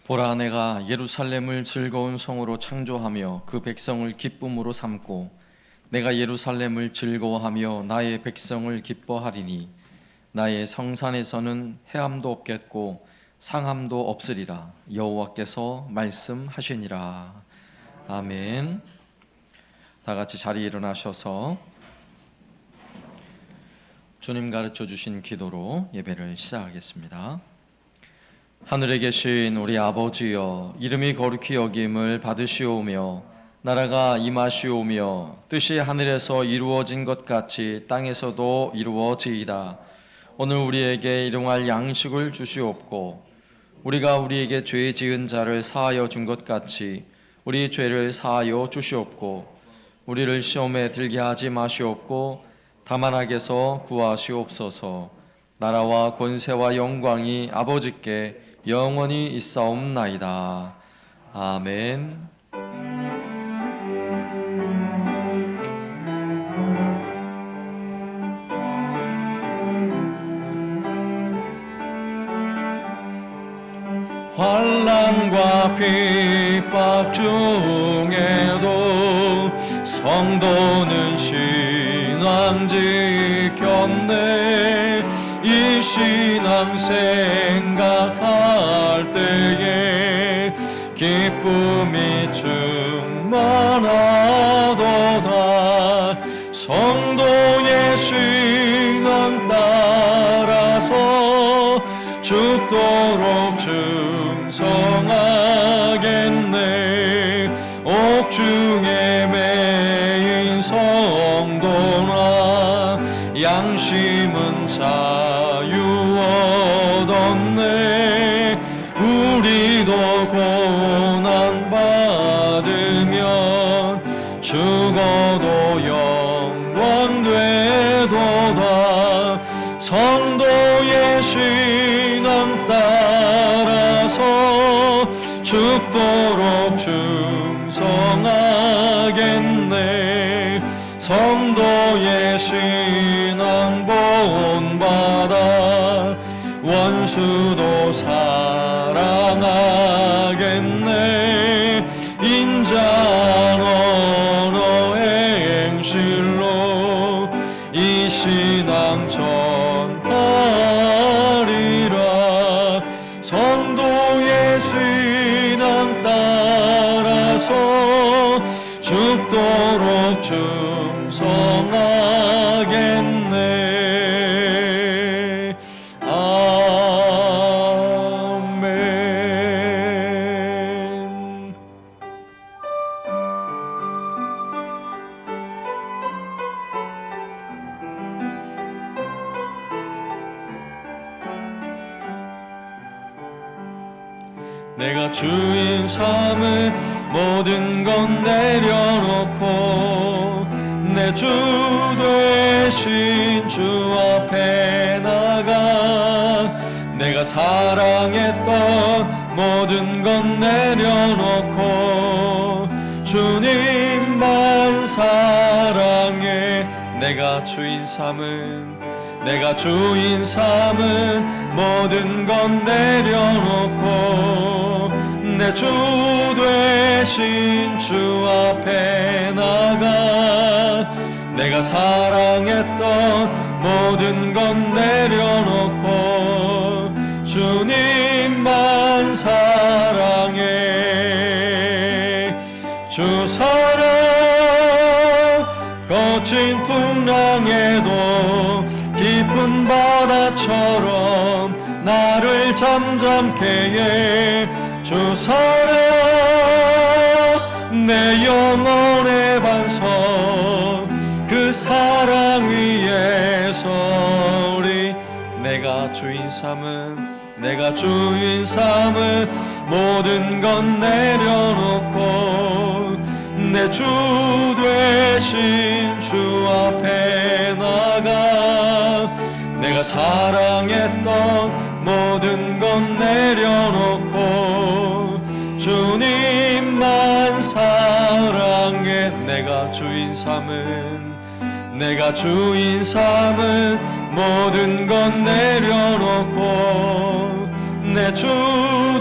보라, 내가 예루살렘을 즐거운 성으로 창조하며 그 백성을 기쁨으로 삼고 내가 예루살렘을 즐거워하며 나의 백성을 기뻐하리니 나의 성산에서는 해함도 없겠고 상함도 없으리라. 여호와께서 말씀하시니라. 아멘. 다 같이 자리에 일어나셔서 주님 가르쳐 주신 기도로 예배를 시작하겠습니다. 하늘에 계신 우리 아버지여, 이름이 거룩히 여김을 받으시오며 나라가 임하시오며 뜻이 하늘에서 이루어진 것 같이 땅에서도 이루어지이다. 오늘 우리에게 일용할 양식을 주시옵고 우리가 우리에게 죄 지은 자를 사하여 준 것 같이 우리 죄를 사하여 주시옵고 우리를 시험에 들게 하지 마시옵고 다만 악에서 구하시옵소서. 나라와 권세와 영광이 아버지께 영원히 있사옵나이다. 아멘. 환난과 핍박 중에도 성도는 신앙 지켰네. 이 신앙 생각할 때에 기쁨이 충만하도다. 성도의 신앙 따라서 죽도록 충성하겠네. 옥중에 매인 성도나 양심은 자유 얻었네. 우리도 고난 받으면 죽어도 영광 되도다. 성도의 신앙 따라서 죽도록 충성하겠네. 성도의 신앙 본받아 원수도 사랑하겠네. 인자한 언어의 행실로 이 신앙 전하리라. 성도의 신앙 따라서 죽도록 충성하겠네. 아멘. 내가 주인 삼은 모든 건 내려놓고 내 주 되신 주 앞에 나가 내가 사랑했던 모든 건 내려놓고 주님만 사랑해. 내가 주인 삼은 모든 건 내려놓고 내 주 되신 주 앞에 나가 내가 사랑했던 모든 건 내려놓고 주님만 사랑해. 주 사랑 거친 풍랑에도 깊은 바다처럼 나를 잠잠케 해. 주 사랑 내 영혼의 반석 그 사랑 위에서 우리 내가 주인 삼은 모든 건 내려놓고 내 주 되신 주 앞에 나가 내가 사랑했던 모든 건 내려놓고 주님만 사랑해. 내가 주인 삼은 모든 건 내려놓고 내 주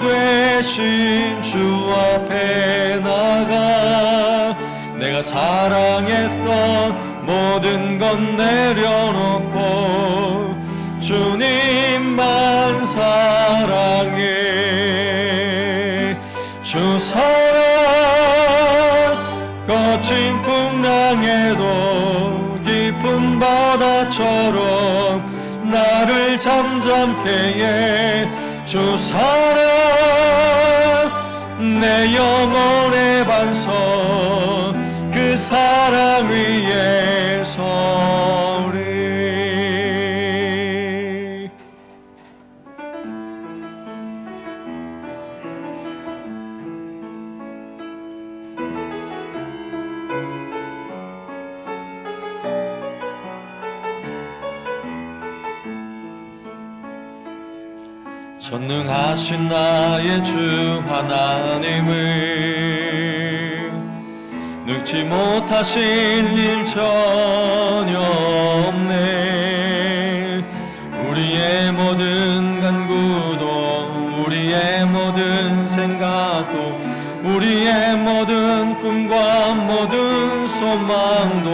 되신 주 앞에 나가 내가 사랑했던 모든 건 내려놓고 주님만 사랑해. 주 사랑 거친 풍랑에도 깊은 바다처럼 나를 잠잠케 해. 주 사랑 내 영혼의 반석 그 사랑 위에 서리. 전능하신 나의 주 하나님을 늙지 못하실 일 전혀 없네. 우리의 모든 간구도 우리의 모든 생각도 우리의 모든 꿈과 모든 소망도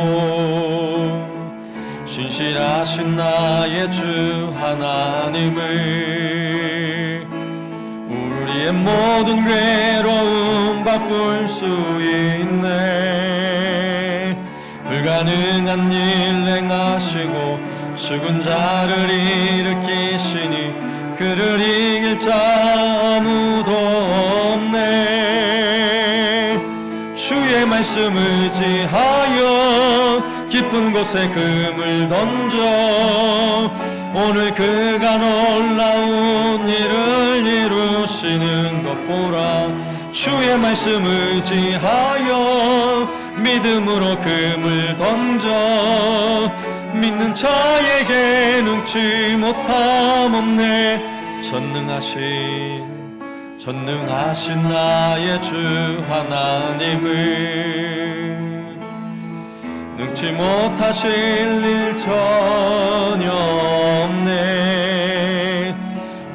신실하신 나의 주 하나님을 우리의 모든 괴로움 바꿀 수 있네. 불가능한 일 행하시고 죽은 자를 일으키시니 그를 이길 자 아무도 없네. 주의 말씀 의지하여 깊은 곳에 금을 던져 오늘 그가 놀라운 일을 이루시는 것 보라. 주의 말씀 의지하여 믿음으로 금을 던져 믿는 자에게 능치 못함 없네. 전능하신 나의 주 하나님을 능치 못하실 일 전혀 없네.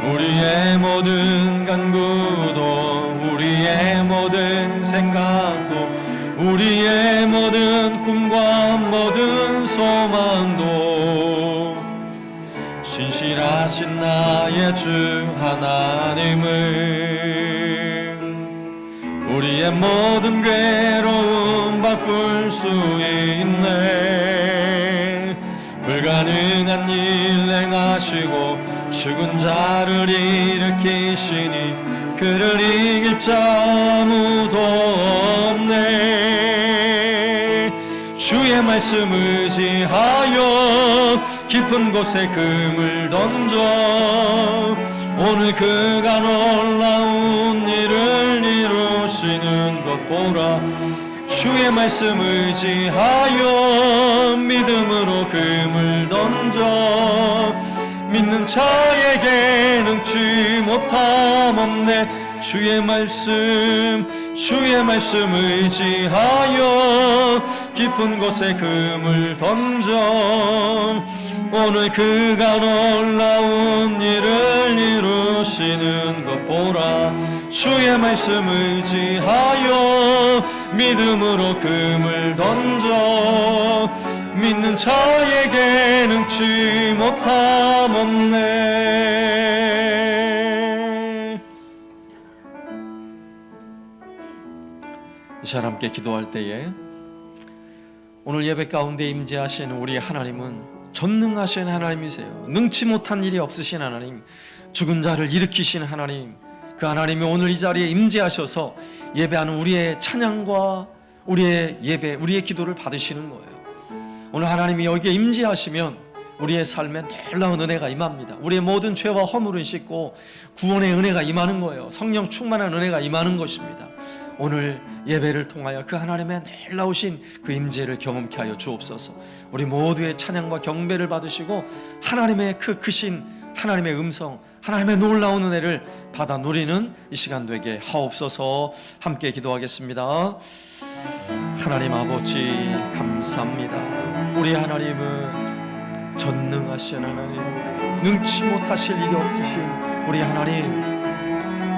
우리의 모든 간구도 우리의 모든 생각도 우리의 모든 꿈과 모든 소망도 신실하신 나의 주 하나님을 우리의 모든 괴로움 바꿀 수 있네. 불가능한 일 행하시고 죽은 자를 일으키시니 그를 이길 자 아무도 없네. 주의 말씀 의지하여 깊은 곳에 금을 던져 오늘 그가 놀라운 일을 이루시는 것 보라. 주의 말씀 의지하여 믿음으로 금을 던져 믿는 자에게 능치 못함 없네. 주의 말씀 의지하여 깊은 곳에 금을 던져 오늘 그가 놀라운 일을 이루시는 것 보라. 주의 말씀 의지하여 믿음으로 금을 던져 믿는 자에게 능치 못함 없네. 이 시간 함께 기도할 때에 오늘 예배 가운데 임재하신 우리 하나님은 전능하신 하나님이세요. 능치 못한 일이 없으신 하나님, 죽은 자를 일으키신 하나님, 그 하나님이 오늘 이 자리에 임재하셔서 예배하는 우리의 찬양과 우리의 예배, 우리의 기도를 받으시는 거예요. 오늘 하나님이 여기에 임재하시면 우리의 삶에 놀라운 은혜가 임합니다. 우리의 모든 죄와 허물은 씻고 구원의 은혜가 임하는 거예요. 성령 충만한 은혜가 임하는 것입니다. 오늘 예배를 통하여 그 하나님의 놀라우신 그 임재를 경험케 하여 주옵소서. 우리 모두의 찬양과 경배를 받으시고 하나님의 그 크신 하나님의 음성, 하나님의 놀라운 은혜를 받아 누리는 이 시간 되게 하옵소서. 함께 기도하겠습니다. 하나님 아버지 감사합니다. 우리 하나님은 전능하신 하나님, 능치 못하실 일이 없으신 우리 하나님,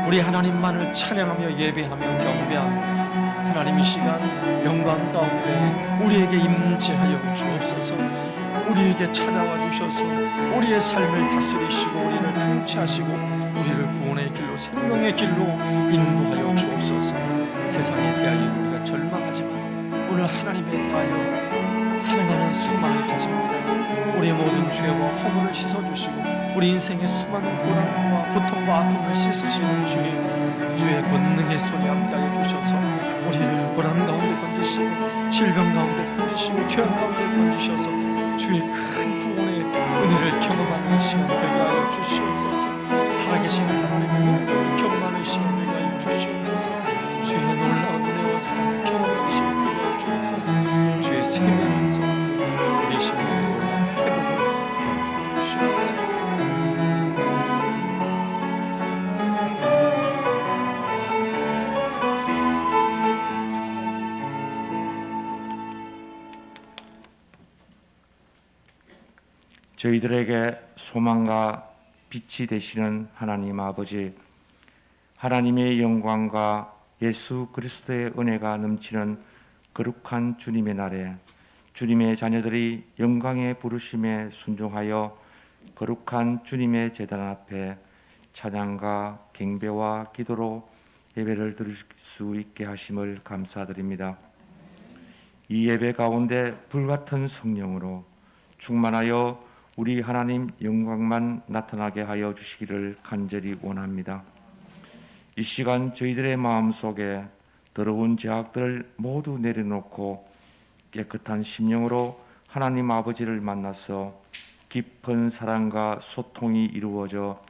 우리 하나님만을 찬양하며 예배하며 경배하며 하나님 이 시간 영광 가운데 우리에게 임재하여 주옵소서. 우리에게 찾아와 주셔서 우리의 삶을 다스리시고 우리를 통치하시고 우리를 구원의 길로 생명의 길로 인도하여 주옵소서. 세상에 대하여 우리가 절망하지만 오늘 하나님에 대하여 사랑하는 소망을 가집니다. 우리의 모든 죄와 허물을 씻어주시고 우리 인생의 수많은 고난과 고통과 아픔을 씻으시는 주의 권능의 손에 함께하여 주셔서 우리를 고난 가운데 건지시고 질병 가운데 건지시고 죄악 가운데 건지셔서 주의 큰 구원의 은혜를 경험하는 시간 되게 하여 주시옵소서. 살아계신 하나님을 경험하는 시간 되게 하여 주시옵소서. 주의 놀라운 은혜와 사랑을 경험하는 시간 되게 하여 주옵소서. 주의 생명에서 우리 심령의 놀라운 회복을 경험하여 주시옵소서. 저희들에게 소망과 빛이 되시는 하나님 아버지, 하나님의 영광과 예수 그리스도의 은혜가 넘치는 거룩한 주님의 날에 주님의 자녀들이 영광의 부르심에 순종하여 거룩한 주님의 제단 앞에 찬양과 경배와 기도로 예배를 드릴 수 있게 하심을 감사드립니다. 이 예배 가운데 불같은 성령으로 충만하여 우리 하나님 영광만 나타나게 하여 주시기를 간절히 원합니다. 이 시간 저희들의 마음속에 더러운 죄악들을 모두 내려놓고 깨끗한 심령으로 하나님 아버지를 만나서 깊은 사랑과 소통이 이루어져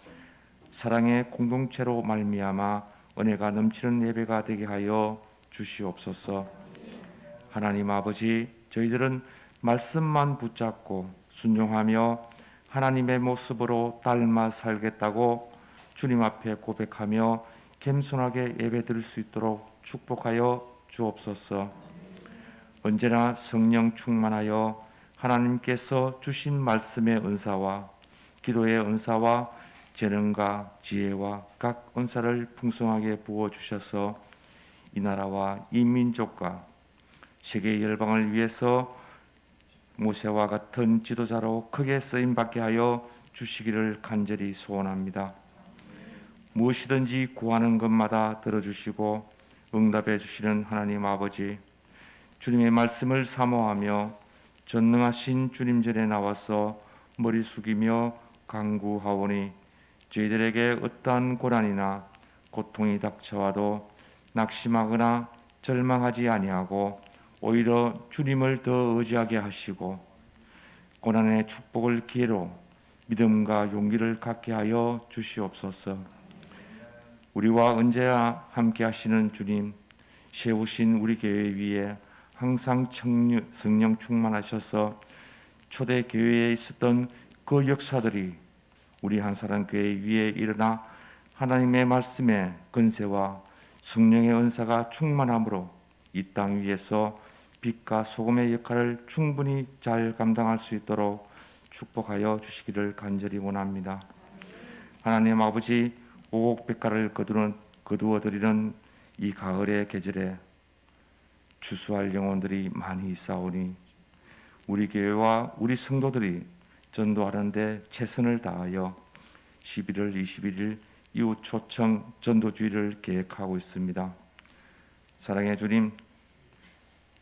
사랑의 공동체로 말미암아 은혜가 넘치는 예배가 되게 하여 주시옵소서. 하나님 아버지, 저희들은 말씀만 붙잡고 순종하며 하나님의 모습으로 닮아 살겠다고 주님 앞에 고백하며 겸손하게 예배드릴 수 있도록 축복하여 주옵소서. 언제나 성령 충만하여 하나님께서 주신 말씀의 은사와 기도의 은사와 재능과 지혜와 각 은사를 풍성하게 부어주셔서 이 나라와 이 민족과 세계 열방을 위해서 모세와 같은 지도자로 크게 쓰임받게 하여 주시기를 간절히 소원합니다. 무엇이든지 구하는 것마다 들어주시고 응답해 주시는 하나님 아버지, 주님의 말씀을 사모하며 전능하신 주님 전에 나와서 머리 숙이며 간구하오니 저희들에게 어떠한 고난이나 고통이 닥쳐와도 낙심하거나 절망하지 아니하고 오히려 주님을 더 의지하게 하시고 고난의 축복을 기회로 믿음과 용기를 갖게 하여 주시옵소서. 우리와 언제나 함께 하시는 주님, 세우신 우리 교회 위에 항상 성령 충만하셔서 초대 교회에 있었던 그 역사들이 우리 한사람교회 위에 일어나 하나님의 말씀의 권세와 성령의 은사가 충만함으로 이 땅 위에서 빛과 소금의 역할을 충분히 잘 감당할 수 있도록 축복하여 주시기를 간절히 원합니다. 하나님 아버지, 오곡백과를 거두어 드리는 이 가을의 계절에 추수할 영혼들이 많이 있사오니 우리 교회와 우리 성도들이 전도하는데 최선을 다하여 11월 21일 이웃 초청 전도주의를 계획하고 있습니다. 사랑의 주님,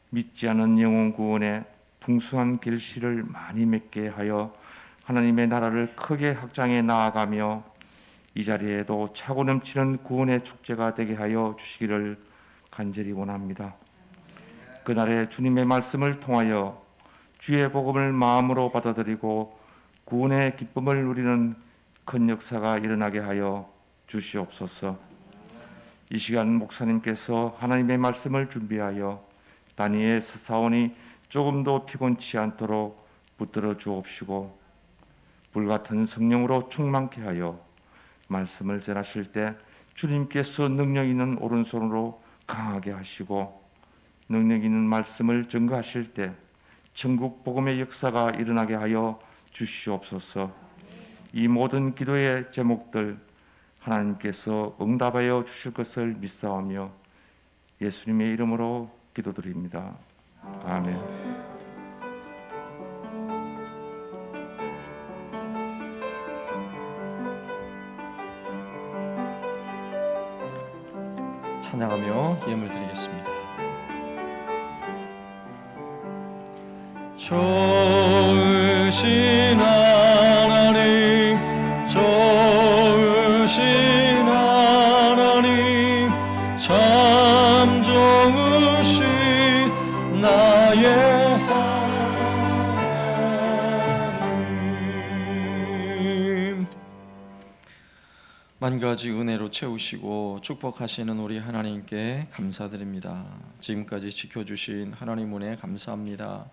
믿지 않은 영혼 구원에 풍성한 결실을 많이 맺게 하여 하나님의 나라를 크게 확장해 나아가며 이 자리에도 차고 넘치는 구원의 축제가 되게 하여 주시기를 간절히 원합니다. 그날에 주님의 말씀을 통하여 주의 복음을 마음으로 받아들이고 구원의 기쁨을 누리는 큰 역사가 일어나게 하여 주시옵소서. 이 시간 목사님께서 하나님의 말씀을 준비하여 다니엘 사원이 조금도 피곤치 않도록 붙들어 주옵시고 불같은 성령으로 충만케 하여 말씀을 전하실 때 주님께서 능력 있는 오른손으로 강하게 하시고 능력 있는 말씀을 증거하실 때 천국 복음의 역사가 일어나게 하여 주시옵소서. 이 모든 기도의 제목들 하나님께서 응답하여 주실 것을 믿사오며 예수님의 이름으로 기도드립니다. 아멘. 찬양하며 예물 드리겠습니다. 좋으신 하나님, 좋으신 하나님, 참 좋으신 나의 하나님. 만가지 은혜로 채우시고 축복하시는 우리 하나님께 감사드립니다. 지금까지 지켜주신 하나님 은혜 감사합니다.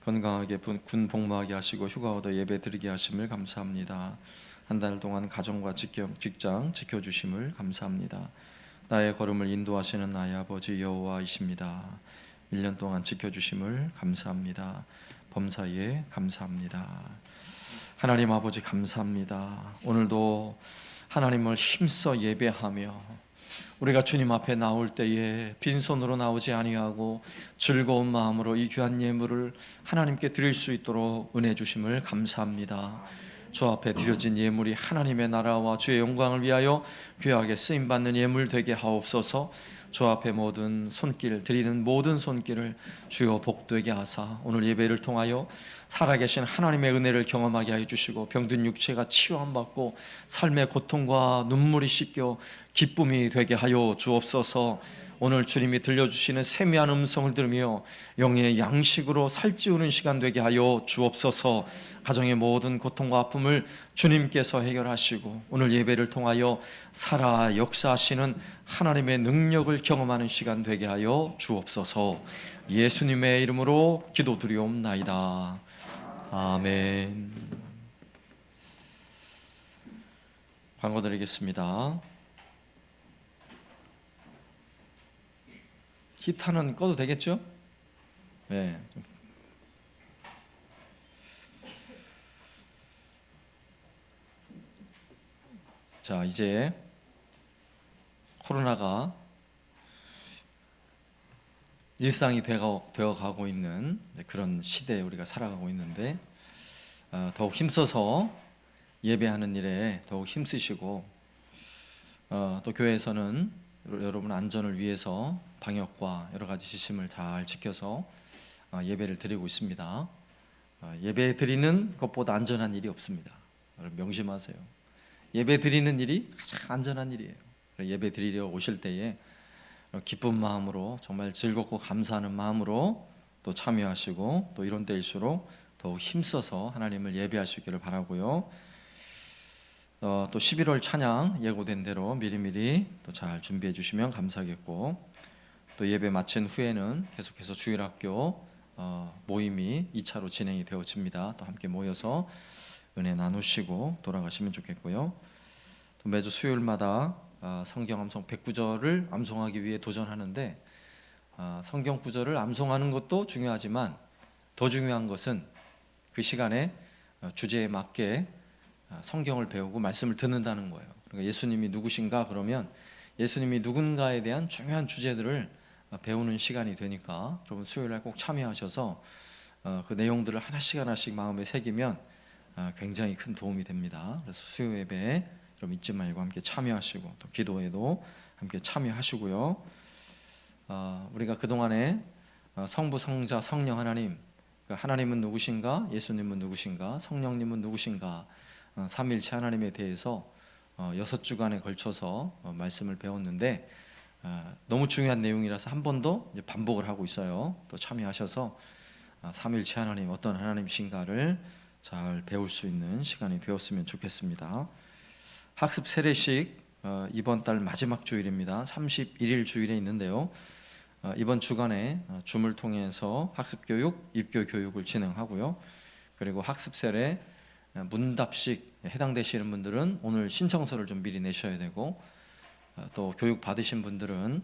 건강하게 군 복무하게 하시고 휴가 얻어 예배 드리게 하심을 감사합니다. 한 달 동안 가정과 직장 지켜주심을 감사합니다. 나의 걸음을 인도하시는 나의 아버지 여호와이십니다. 1년 동안 지켜주심을 감사합니다. 범사에 감사합니다. 하나님 아버지 감사합니다. 오늘도 하나님을 힘써 예배하며 우리가 주님 앞에 나올 때에 빈손으로 나오지 아니하고 즐거운 마음으로 이 귀한 예물을 하나님께 드릴 수 있도록 은혜 주심을 감사합니다. 주 앞에 드려진 예물이 하나님의 나라와 주의 영광을 위하여 귀하게 쓰임받는 예물 되게 하옵소서. 주 앞에 모든 손길 드리는 모든 손길을 주여 복되게 하사 오늘 예배를 통하여 살아계신 하나님의 은혜를 경험하게 해주시고 병든 육체가 치유함받고 삶의 고통과 눈물이 씻겨 기쁨이 되게 하여 주옵소서. 오늘 주님이 들려주시는 세미한 음성을 들으며 영의 양식으로 살찌우는 시간 되게 하여 주옵소서. 가정의 모든 고통과 아픔을 주님께서 해결하시고 오늘 예배를 통하여 살아 역사하시는 하나님의 능력을 경험하는 시간 되게 하여 주옵소서. 예수님의 이름으로 기도드리옵나이다. 아멘. 광고 드리겠습니다. 히터는 꺼도 되겠죠? 네. 자, 이제 코로나가 일상이 되어가고 있는 그런 시대에 우리가 살아가고 있는데 더욱 힘써서 예배하는 일에 더욱 힘쓰시고 또 교회에서는 여러분 안전을 위해서 방역과 여러 가지 지침을 잘 지켜서 예배를 드리고 있습니다. 예배 드리는 것보다 안전한 일이 없습니다. 여러분 명심하세요. 예배 드리는 일이 가장 안전한 일이에요. 예배 드리려 오실 때에 기쁜 마음으로 정말 즐겁고 감사하는 마음으로 또 참여하시고 또 이런 때일수록 더욱 힘써서 하나님을 예배하시기를 바라고요. 또 11월 찬양 예고된 대로 미리미리 또 잘 준비해 주시면 감사하겠고 또 예배 마친 후에는 계속해서 주일학교 모임이 2차로 진행이 되어집니다. 또 함께 모여서 은혜 나누시고 돌아가시면 좋겠고요. 또 매주 수요일마다 성경 암송 100구절을 암송하기 위해 도전하는데 성경 구절을 암송하는 것도 중요하지만 더 중요한 것은 그 시간에 주제에 맞게 성경을 배우고 말씀을 듣는다는 거예요. 그러니까 예수님이 누구신가 그러면 예수님이 누군가에 대한 중요한 주제들을 배우는 시간이 되니까 여러분 수요일날 꼭 참여하셔서 그 내용들을 하나씩 마음에 새기면 굉장히 큰 도움이 됩니다. 그래서 수요 예배에 여러분 잊지 말고 함께 참여하시고 또 기도에도 함께 참여하시고요. 우리가 그동안에 성부, 성자, 성령 하나님, 하나님은 누구신가, 예수님은 누구신가, 성령님은 누구신가, 삼위일체 하나님에 대해서 6주간에 걸쳐서 말씀을 배웠는데 너무 중요한 내용이라서 한 번 더 반복을 하고 있어요. 또 참여하셔서 삼위일체 하나님 어떤 하나님이신가를 잘 배울 수 있는 시간이 되었으면 좋겠습니다. 학습 세례식 이번 달 마지막 주일입니다. 31일 주일에 있는데요. 이번 주간에 줌을 통해서 학습 교육, 입교 교육을 진행하고요. 그리고 학습 세례 문답식 해당되시는 분들은 오늘 신청서를 좀 미리 내셔야 되고 또 교육 받으신 분들은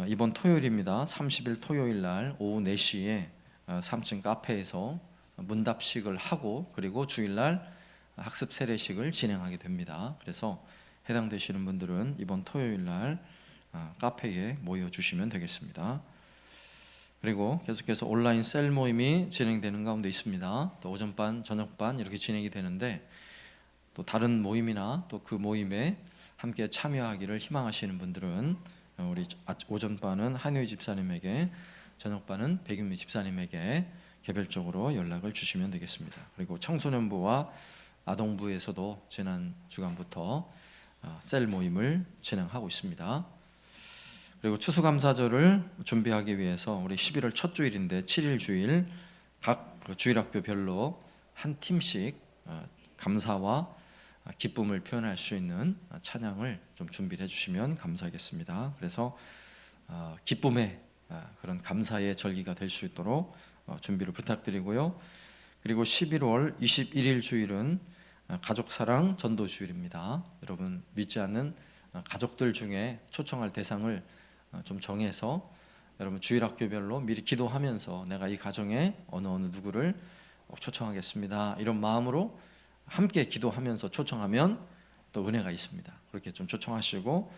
이번 토요일입니다. 30일 토요일 날 오후 4시에 3층 카페에서 문답식을 하고 그리고 주일날 학습 세례식을 진행하게 됩니다. 그래서 해당되시는 분들은 이번 토요일 날 카페에 모여 주시면 되겠습니다. 그리고 계속해서 온라인 셀 모임이 진행되는 가운데 있습니다. 또 오전반, 저녁반 이렇게 진행이 되는데, 또 다른 모임이나 또 그 모임에 함께 참여하기를 희망하시는 분들은 우리 오전반은 한효희 집사님에게, 저녁반은 백윤미 집사님에게 개별적으로 연락을 주시면 되겠습니다. 그리고 청소년부와 아동부에서도 지난 주간부터 셀 모임을 진행하고 있습니다. 그리고 추수감사절을 준비하기 위해서 우리 11월 첫 주일인데 7일 주일 각 주일학교별로 한 팀씩 감사와 기쁨을 표현할 수 있는 찬양을 좀 준비를 해주시면 감사하겠습니다. 그래서 기쁨의 그런 감사의 절기가 될 수 있도록 준비를 부탁드리고요. 그리고 11월 21일 주일은 가족사랑 전도 주일입니다. 여러분 믿지 않는 가족들 중에 초청할 대상을 좀 정해서 여러분 주일학교별로 미리 기도하면서 내가 이 가정에 어느 누구를 초청하겠습니다, 이런 마음으로 함께 기도하면서 초청하면 또 은혜가 있습니다. 그렇게 좀 초청하시고,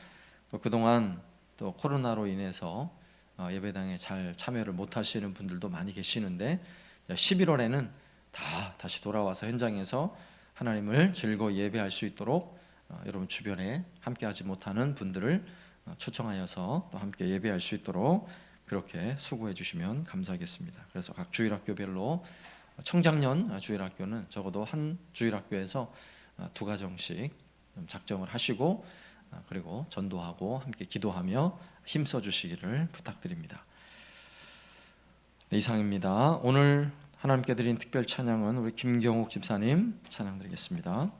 또 그동안 또 코로나로 인해서 예배당에 잘 참여를 못 하시는 분들도 많이 계시는데 11월에는 다시 돌아와서 현장에서 하나님을 즐거이 예배할 수 있도록 여러분 주변에 함께 하지 못하는 분들을 초청하여서 또 함께 예배할 수 있도록 그렇게 수고해 주시면 감사하겠습니다. 그래서 각 주일학교별로 청장년 주일학교는 적어도 한 주일학교에서 2가정씩 작정을 하시고, 그리고 전도하고 함께 기도하며 힘써 주시기를 부탁드립니다. 네, 이상입니다. 오늘 하나님께 드린 특별 찬양은 우리 김경욱 집사님 찬양 드리겠습니다.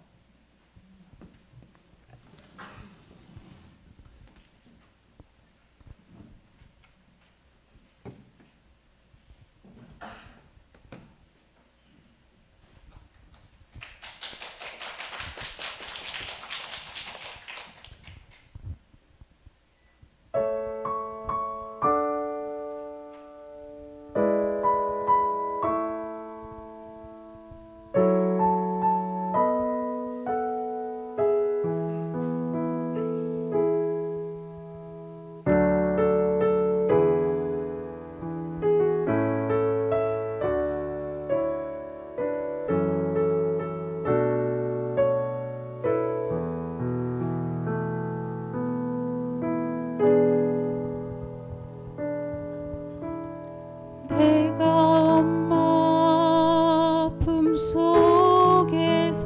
내가 엄마 품속에서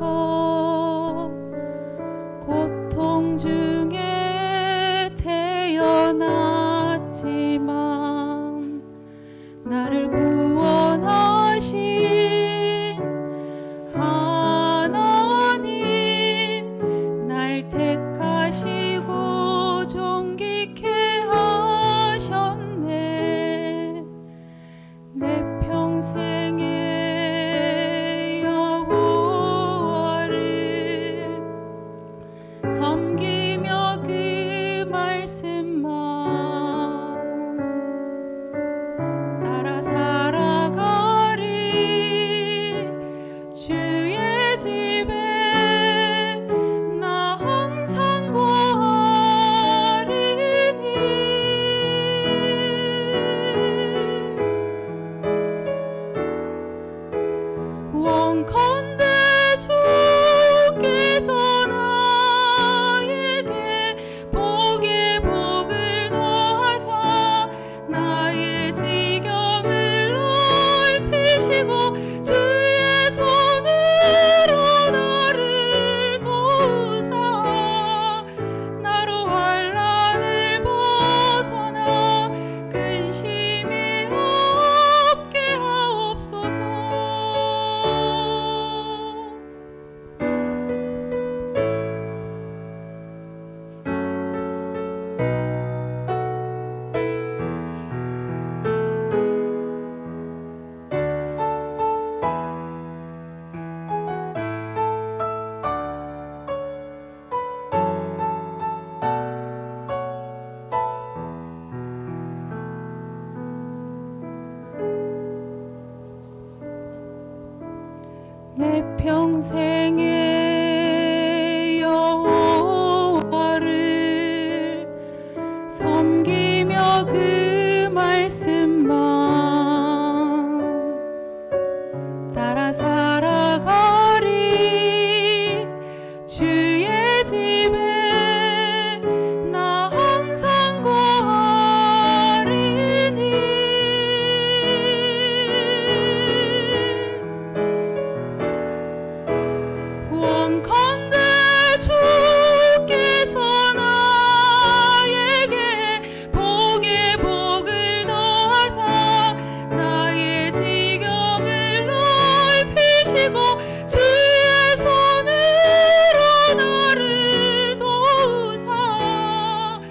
고통 중에 태어났지만 나를 구원하신 하나님, 날 택하시고 존귀케 하셨네. 내 평생의 여호와를 섬기며 그 말씀만 따라 살아가리. 주의 집에 나 항상 거하리니. 원컨대 주께서 나에게 복에 복을 더하사 나의 지경을 넓히시고 주의 손으로 나를 도우사 나로 환난을 벗어나 근심이 없게 하옵소서. 내 평생의 여호와 따라 살아가리. 주의 집에 나 항상 거하리니. 원컨대 주께서 나에게 복에 복을 더하사 나의 지경을 넓히시고 주의 손으로 나를 도우사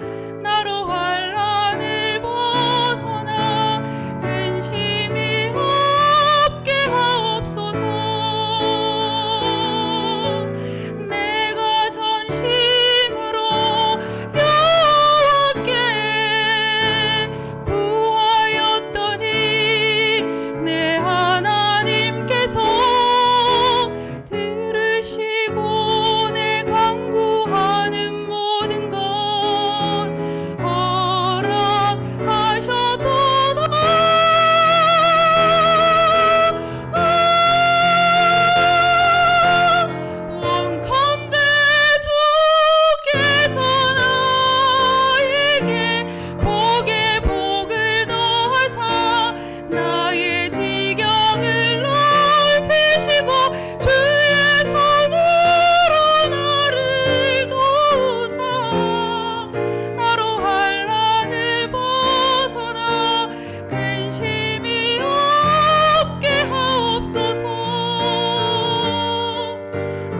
나로 환난을 벗어나 근심이 없게 하옵소서. 내가 전심으로 여호와께 구하였더니 내 하나님께서 들으시고 내 간구하는 모든 것 허락하셨도다. 원컨대 주께서 나에게 복에 복을 더하사 나의 지경을 넓히시고 주의 손으로 나를 도우사 나로 환난을 벗어나 근심이 없게 하옵소서.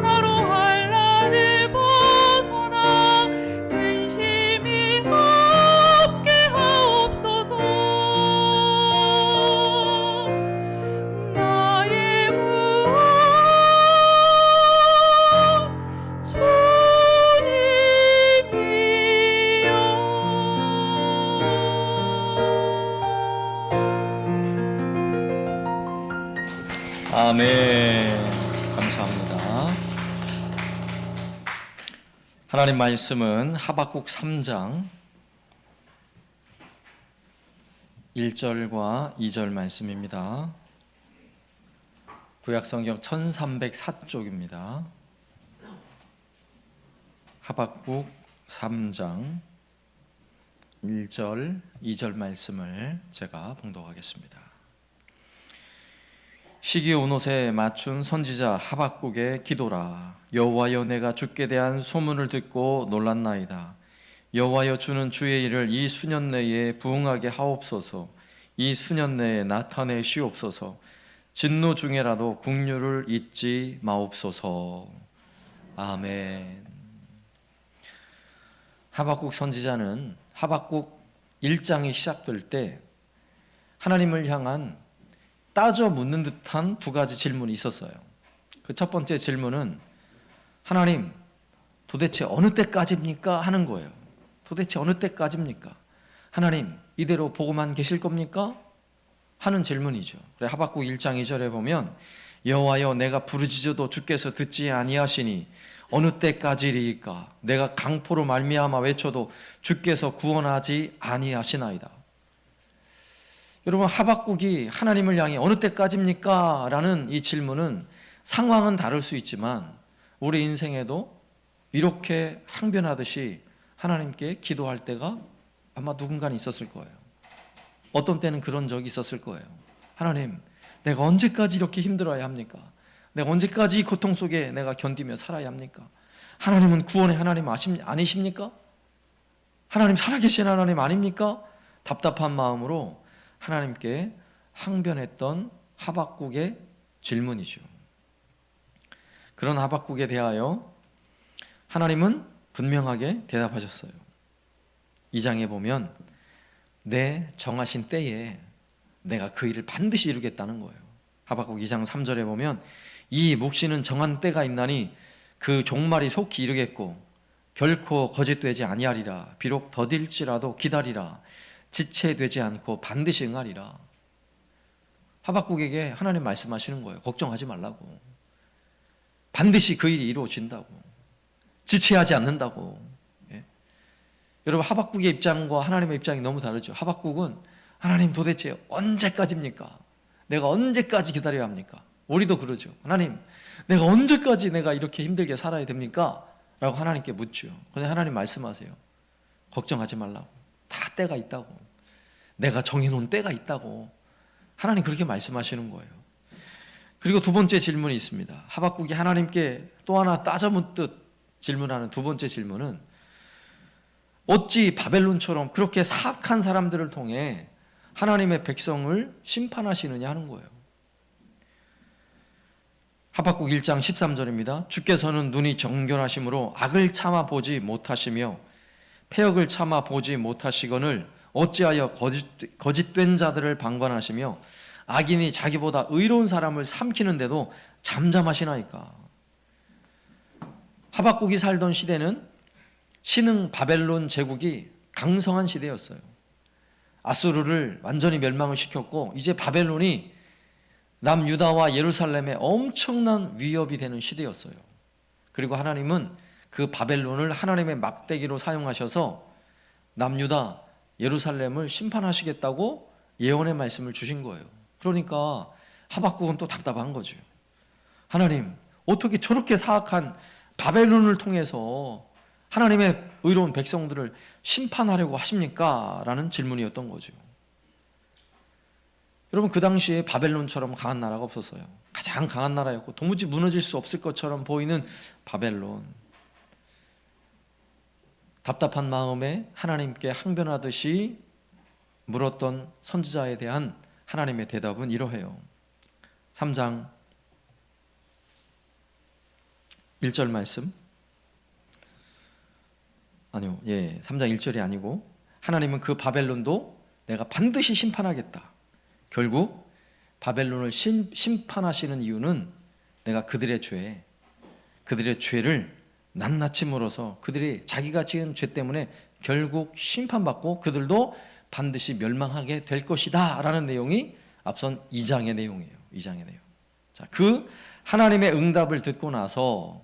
나로 환난을 벗어나 근심이 없게 하옵소서. 나의 구원 주님이여. 아멘. 감사합니다. 하나님 말씀은 하박국 3장 1절과 2절 말씀입니다. 구약성경 1304쪽입니다. 하박국 3장 1절, 2절 말씀을 제가 봉독하겠습니다. 시기 온옷에 맞춘 선지자 하박국의 기도라. 여호와여, 내가 주께 대한 소문을 듣고 놀랐나이다. 여호와여, 주는 주의 일을 이 수년 내에 부응하게 하옵소서. 이 수년 내에 나타내시옵소서. 진노 중에라도 국류를 잊지 마옵소서. 아멘. 하박국 선지자는 하박국 1장이 시작될 때 하나님을 향한 따져 묻는 듯한 두 가지 질문이 있었어요. 그 첫 번째 질문은 하나님, 도대체 어느 때까지입니까? 하는 거예요. 도대체 어느 때까지입니까? 하나님, 이대로 보고만 계실 겁니까? 하는 질문이죠. 그래, 하박국 1장 2절에 보면 여호와여, 내가 부르짖어도 주께서 듣지 아니하시니 어느 때까지리이까? 내가 강포로 말미암아 외쳐도 주께서 구원하지 아니하시나이다. 여러분, 하박국이 하나님을 향해 어느 때까지입니까? 라는 이 질문은 상황은 다를 수 있지만 우리 인생에도 이렇게 항변하듯이 하나님께 기도할 때가 아마 누군가는 있었을 거예요. 어떤 때는 그런 적이 있었을 거예요. 하나님, 내가 언제까지 이렇게 힘들어야 합니까? 내가 언제까지 이 고통 속에 내가 견디며 살아야 합니까? 하나님은 구원의 하나님 아니십니까? 하나님 살아계신 하나님 아닙니까? 답답한 마음으로 하나님께 항변했던 하박국의 질문이죠. 그런 하박국에 대하여 하나님은 분명하게 대답하셨어요. 2장에 보면 내 정하신 때에 내가 그 일을 반드시 이루겠다는 거예요. 하박국 2장 3절에 보면 이 묵시는 정한 때가 있나니 그 종말이 속히 이르겠고 결코 거짓되지 아니하리라. 비록 더딜지라도 기다리라. 지체되지 않고 반드시 응하리라. 하박국에게 하나님 말씀하시는 거예요. 걱정하지 말라고. 반드시 그 일이 이루어진다고. 지체하지 않는다고. 예. 여러분, 하박국의 입장과 하나님의 입장이 너무 다르죠. 하박국은 하나님 도대체 언제까지입니까? 내가 언제까지 기다려야 합니까? 우리도 그러죠. 하나님, 내가 언제까지 내가 이렇게 힘들게 살아야 됩니까? 라고 하나님께 묻죠. 근데 하나님 말씀하세요. 걱정하지 말라고. 다 때가 있다고. 내가 정해놓은 때가 있다고. 하나님 그렇게 말씀하시는 거예요. 그리고 두 번째 질문이 있습니다. 하박국이 하나님께 또 하나 따져 묻듯 질문하는 두 번째 질문은 어찌 바벨론처럼 그렇게 사악한 사람들을 통해 하나님의 백성을 심판하시느냐 하는 거예요. 하박국 1장 13절입니다. 주께서는 눈이 정결하심으로 악을 참아 보지 못하시며 패역을 참아 보지 못하시거늘 어찌하여 거짓된 자들을 방관하시며 악인이 자기보다 의로운 사람을 삼키는데도 잠잠하시나이까. 하박국이 살던 시대는 신흥 바벨론 제국이 강성한 시대였어요. 아수르를 완전히 멸망을 시켰고 이제 바벨론이 남유다와 예루살렘에 엄청난 위협이 되는 시대였어요. 그리고 하나님은 그 바벨론을 하나님의 막대기로 사용하셔서 남유다, 예루살렘을 심판하시겠다고 예언의 말씀을 주신 거예요. 그러니까 하박국은 또 답답한 거죠. 하나님, 어떻게 저렇게 사악한 바벨론을 통해서 하나님의 의로운 백성들을 심판하려고 하십니까? 라는 질문이었던 거죠. 여러분, 그 당시에 바벨론처럼 강한 나라가 없었어요. 가장 강한 나라였고 도무지 무너질 수 없을 것처럼 보이는 바벨론. 답답한 마음에 하나님께 항변하듯이 물었던 선지자에 대한 하나님의 대답은 이러해요. 3장 1절 말씀. 아니요, 3장 1절이 아니고 하나님은 그 바벨론도 내가 반드시 심판하겠다. 결국 바벨론을 심판하시는 이유는 내가 그들의 죄를 낱낱이 물어서 그들이 자기가 지은 죄 때문에 결국 심판받고 그들도 반드시 멸망하게 될 것이다 라는 내용이 앞선 2장의 내용이에요. 2장의 내용. 자, 그 하나님의 응답을 듣고 나서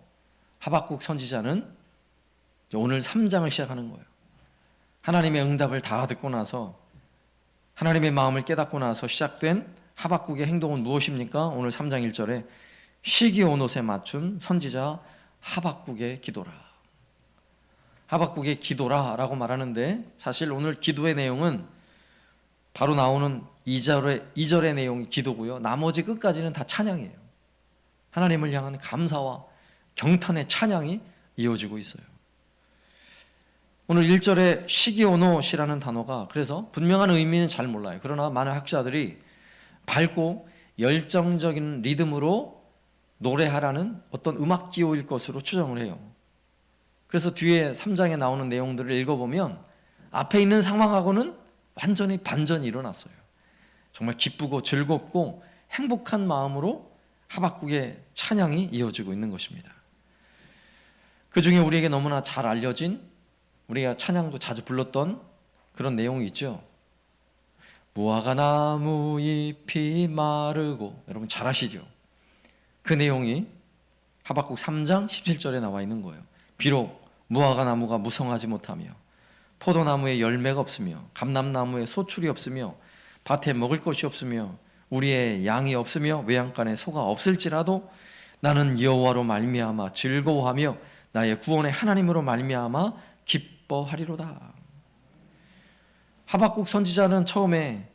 하박국 선지자는 오늘 3장을 시작하는 거예요. 하나님의 응답을 다 듣고 나서 하나님의 마음을 깨닫고 나서 시작된 하박국의 행동은 무엇입니까? 오늘 3장 1절에 시기온옷에 맞춘 선지자 하박국의 기도라. 하박국의 기도라 라고 말하는데 사실 오늘 기도의 내용은 바로 나오는 2절의 내용이 기도고요. 나머지 끝까지는 다 찬양이에요. 하나님을 향한 감사와 경탄의 찬양이 이어지고 있어요. 오늘 1절에 시기오노시라는 단어가 그래서 분명한 의미는 잘 몰라요. 그러나 많은 학자들이 밝고 열정적인 리듬으로 노래하라는 어떤 음악 기호일 것으로 추정을 해요. 그래서 뒤에 3장에 나오는 내용들을 읽어보면 앞에 있는 상황하고는 완전히 반전이 일어났어요. 정말 기쁘고 즐겁고 행복한 마음으로 하박국의 찬양이 이어지고 있는 것입니다. 그 중에 우리에게 너무나 잘 알려진 우리가 찬양도 자주 불렀던 그런 내용이 있죠. 무화과 나무 잎이 마르고, 여러분 잘 아시죠? 그 내용이 하박국 3장 17절에 나와 있는 거예요. 비록 무화과 나무가 무성하지 못하며 포도나무에 열매가 없으며 감람나무에 소출이 없으며 밭에 먹을 것이 없으며 우리의 양이 없으며 외양간에 소가 없을지라도 나는 여호와로 말미암아 즐거워하며 나의 구원의 하나님으로 말미암아 기뻐하리로다. 하박국 선지자는 처음에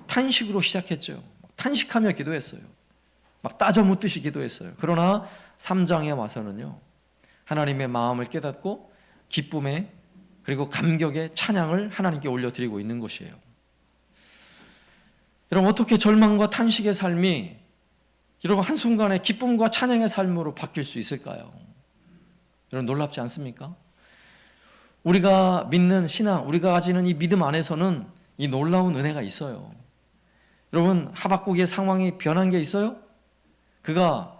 탄식으로 시작했죠. 탄식하며 기도했어요. 막 따져 묻듯이 기도했어요. 그러나 3장에 와서는요, 하나님의 마음을 깨닫고 기쁨에 그리고 감격의 찬양을 하나님께 올려드리고 있는 것이에요. 여러분, 어떻게 절망과 탄식의 삶이 여러분 한순간에 기쁨과 찬양의 삶으로 바뀔 수 있을까요? 여러분 놀랍지 않습니까? 우리가 믿는 신앙, 우리가 가지는 이 믿음 안에서는 이 놀라운 은혜가 있어요. 여러분, 하박국의 상황이 변한 게 있어요? 그가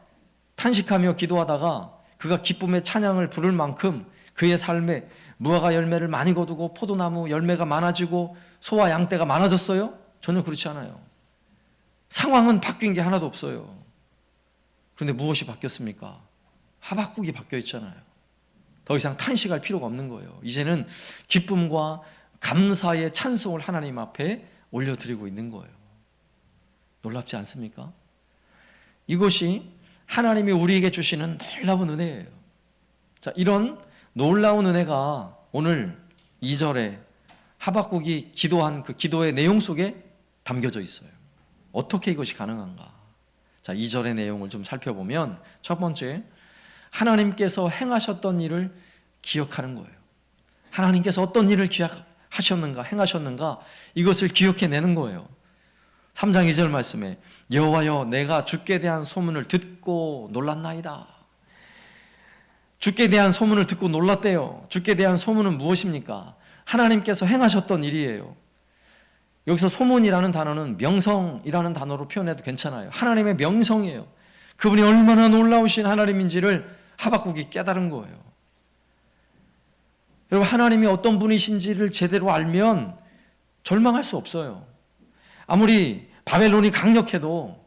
탄식하며 기도하다가 그가 기쁨의 찬양을 부를 만큼 그의 삶에 무화과 열매를 많이 거두고 포도나무 열매가 많아지고 소와 양떼가 많아졌어요? 전혀 그렇지 않아요. 상황은 바뀐 게 하나도 없어요. 그런데 무엇이 바뀌었습니까? 하박국이 바뀌어 있잖아요. 더 이상 탄식할 필요가 없는 거예요. 이제는 기쁨과 감사의 찬송을 하나님 앞에 올려드리고 있는 거예요. 놀랍지 않습니까? 이것이 하나님이 우리에게 주시는 놀라운 은혜예요. 자, 이런 놀라운 은혜가 오늘 2절에 하박국이 기도한 그 기도의 내용 속에 담겨져 있어요. 어떻게 이것이 가능한가? 자, 2절의 내용을 좀 살펴보면 첫 번째, 하나님께서 행하셨던 일을 기억하는 거예요. 하나님께서 어떤 일을 기억하셨는가, 행하셨는가, 이것을 기억해내는 거예요. 3장 2절 말씀에 여호와여 내가 주께 대한 소문을 듣고 놀랐나이다. 주께 대한 소문을 듣고 놀랐대요. 주께 대한 소문은 무엇입니까? 하나님께서 행하셨던 일이에요. 여기서 소문이라는 단어는 명성이라는 단어로 표현해도 괜찮아요. 하나님의 명성이에요. 그분이 얼마나 놀라우신 하나님인지를 하박국이 깨달은 거예요. 여러분, 하나님이 어떤 분이신지를 제대로 알면 절망할 수 없어요. 아무리 바벨론이 강력해도,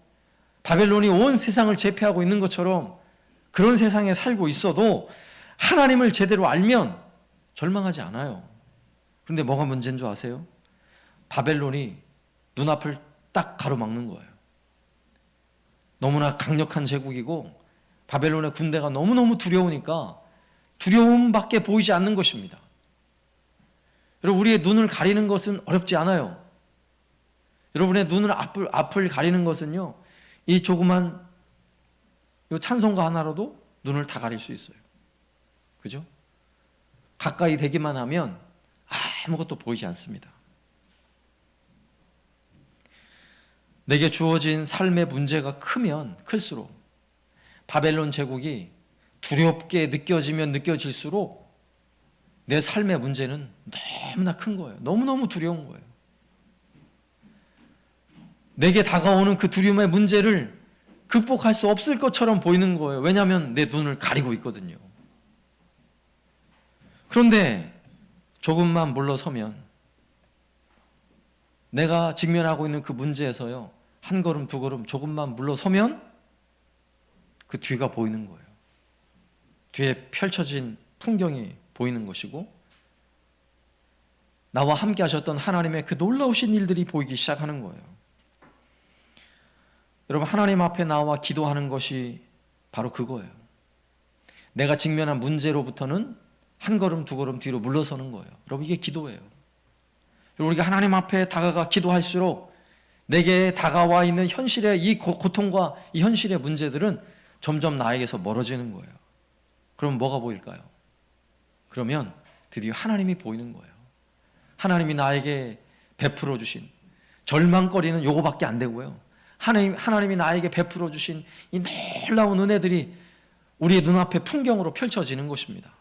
바벨론이 온 세상을 제패하고 있는 것처럼 그런 세상에 살고 있어도 하나님을 제대로 알면 절망하지 않아요. 그런데 뭐가 문제인 줄 아세요? 바벨론이 눈앞을 딱 가로막는 거예요. 너무나 강력한 제국이고 바벨론의 군대가 너무너무 두려우니까 두려움밖에 보이지 않는 것입니다. 여러분, 우리의 눈을 가리는 것은 어렵지 않아요. 여러분의 눈을 앞을 가리는 것은요, 이 조그만 이 찬송가 하나로도 눈을 다 가릴 수 있어요. 그죠? 가까이 되기만 하면 아무것도 보이지 않습니다. 내게 주어진 삶의 문제가 크면 클수록, 바벨론 제국이 두렵게 느껴지면 느껴질수록 내 삶의 문제는 너무나 큰 거예요. 너무너무 두려운 거예요. 내게 다가오는 그 두려움의 문제를 극복할 수 없을 것처럼 보이는 거예요. 왜냐하면 내 눈을 가리고 있거든요. 그런데 조금만 물러서면 내가 직면하고 있는 그 문제에서요, 한 걸음 두 걸음 조금만 물러서면 그 뒤가 보이는 거예요. 뒤에 펼쳐진 풍경이 보이는 것이고, 나와 함께 하셨던 하나님의 그 놀라우신 일들이 보이기 시작하는 거예요. 여러분, 하나님 앞에 나와 기도하는 것이 바로 그거예요. 내가 직면한 문제로부터는 한 걸음 두 걸음 뒤로 물러서는 거예요. 여러분, 이게 기도예요. 우리가 하나님 앞에 다가가 기도할수록 내게 다가와 있는 현실의 이 고통과 이 현실의 문제들은 점점 나에게서 멀어지는 거예요. 그럼 뭐가 보일까요? 그러면 드디어 하나님이 보이는 거예요. 하나님이 나에게 베풀어 주신, 절망거리는 요거밖에 안 되고요, 하나님이 나에게 베풀어 주신 이 놀라운 은혜들이 우리의 눈앞에 풍경으로 펼쳐지는 것입니다.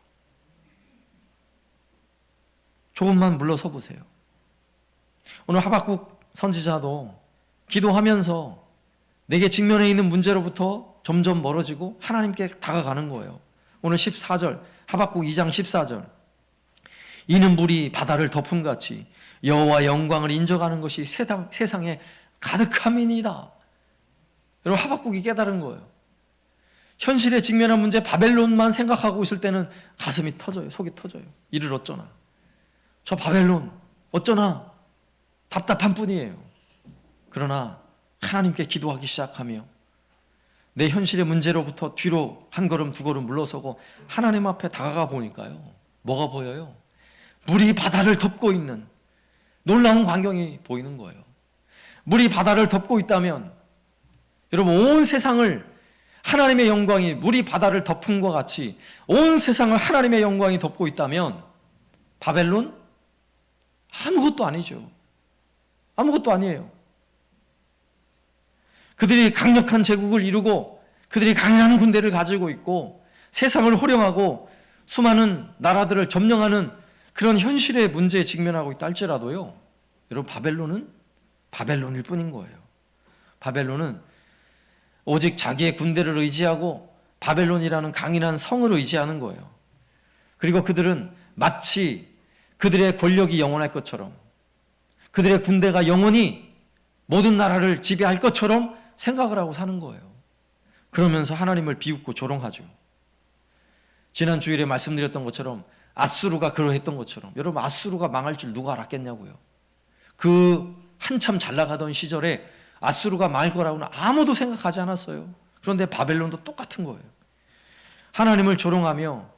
조금만 물러서 보세요. 오늘 하박국 선지자도 기도하면서 내게 직면해 있는 문제로부터 점점 멀어지고 하나님께 다가가는 거예요. 오늘 14절, 하박국 2장 14절, 이는 물이 바다를 덮음같이 여호와 영광을 인정하는 것이 세상에 가득함이니이다. 여러분, 하박국이 깨달은 거예요. 현실에 직면한 문제 바벨론만 생각하고 있을 때는 가슴이 터져요. 속이 터져요. 이를 어쩌나, 저 바벨론 어쩌나 답답한 뿐이에요. 그러나 하나님께 기도하기 시작하며 내 현실의 문제로부터 뒤로 한 걸음 두 걸음 물러서고 하나님 앞에 다가가 보니까요, 뭐가 보여요? 물이 바다를 덮고 있는 놀라운 광경이 보이는 거예요. 물이 바다를 덮고 있다면, 여러분, 온 세상을 하나님의 영광이 물이 바다를 덮은 것 같이 온 세상을 하나님의 영광이 덮고 있다면 바벨론 아무것도 아니죠. 아무것도 아니에요. 그들이 강력한 제국을 이루고 그들이 강인한 군대를 가지고 있고 세상을 호령하고 수많은 나라들을 점령하는 그런 현실의 문제에 직면하고 있다 할지라도요, 여러분, 바벨론은 바벨론일 뿐인 거예요. 바벨론은 오직 자기의 군대를 의지하고 바벨론이라는 강인한 성을 의지하는 거예요. 그리고 그들은 마치 그들의 권력이 영원할 것처럼, 그들의 군대가 영원히 모든 나라를 지배할 것처럼 생각을 하고 사는 거예요. 그러면서 하나님을 비웃고 조롱하죠. 지난 주일에 말씀드렸던 것처럼 아수르가 그러했던 것처럼, 여러분, 아수르가 망할 줄 누가 알았겠냐고요. 그 한참 잘 나가던 시절에 아수르가 망할 거라고는 아무도 생각하지 않았어요. 그런데 바벨론도 똑같은 거예요. 하나님을 조롱하며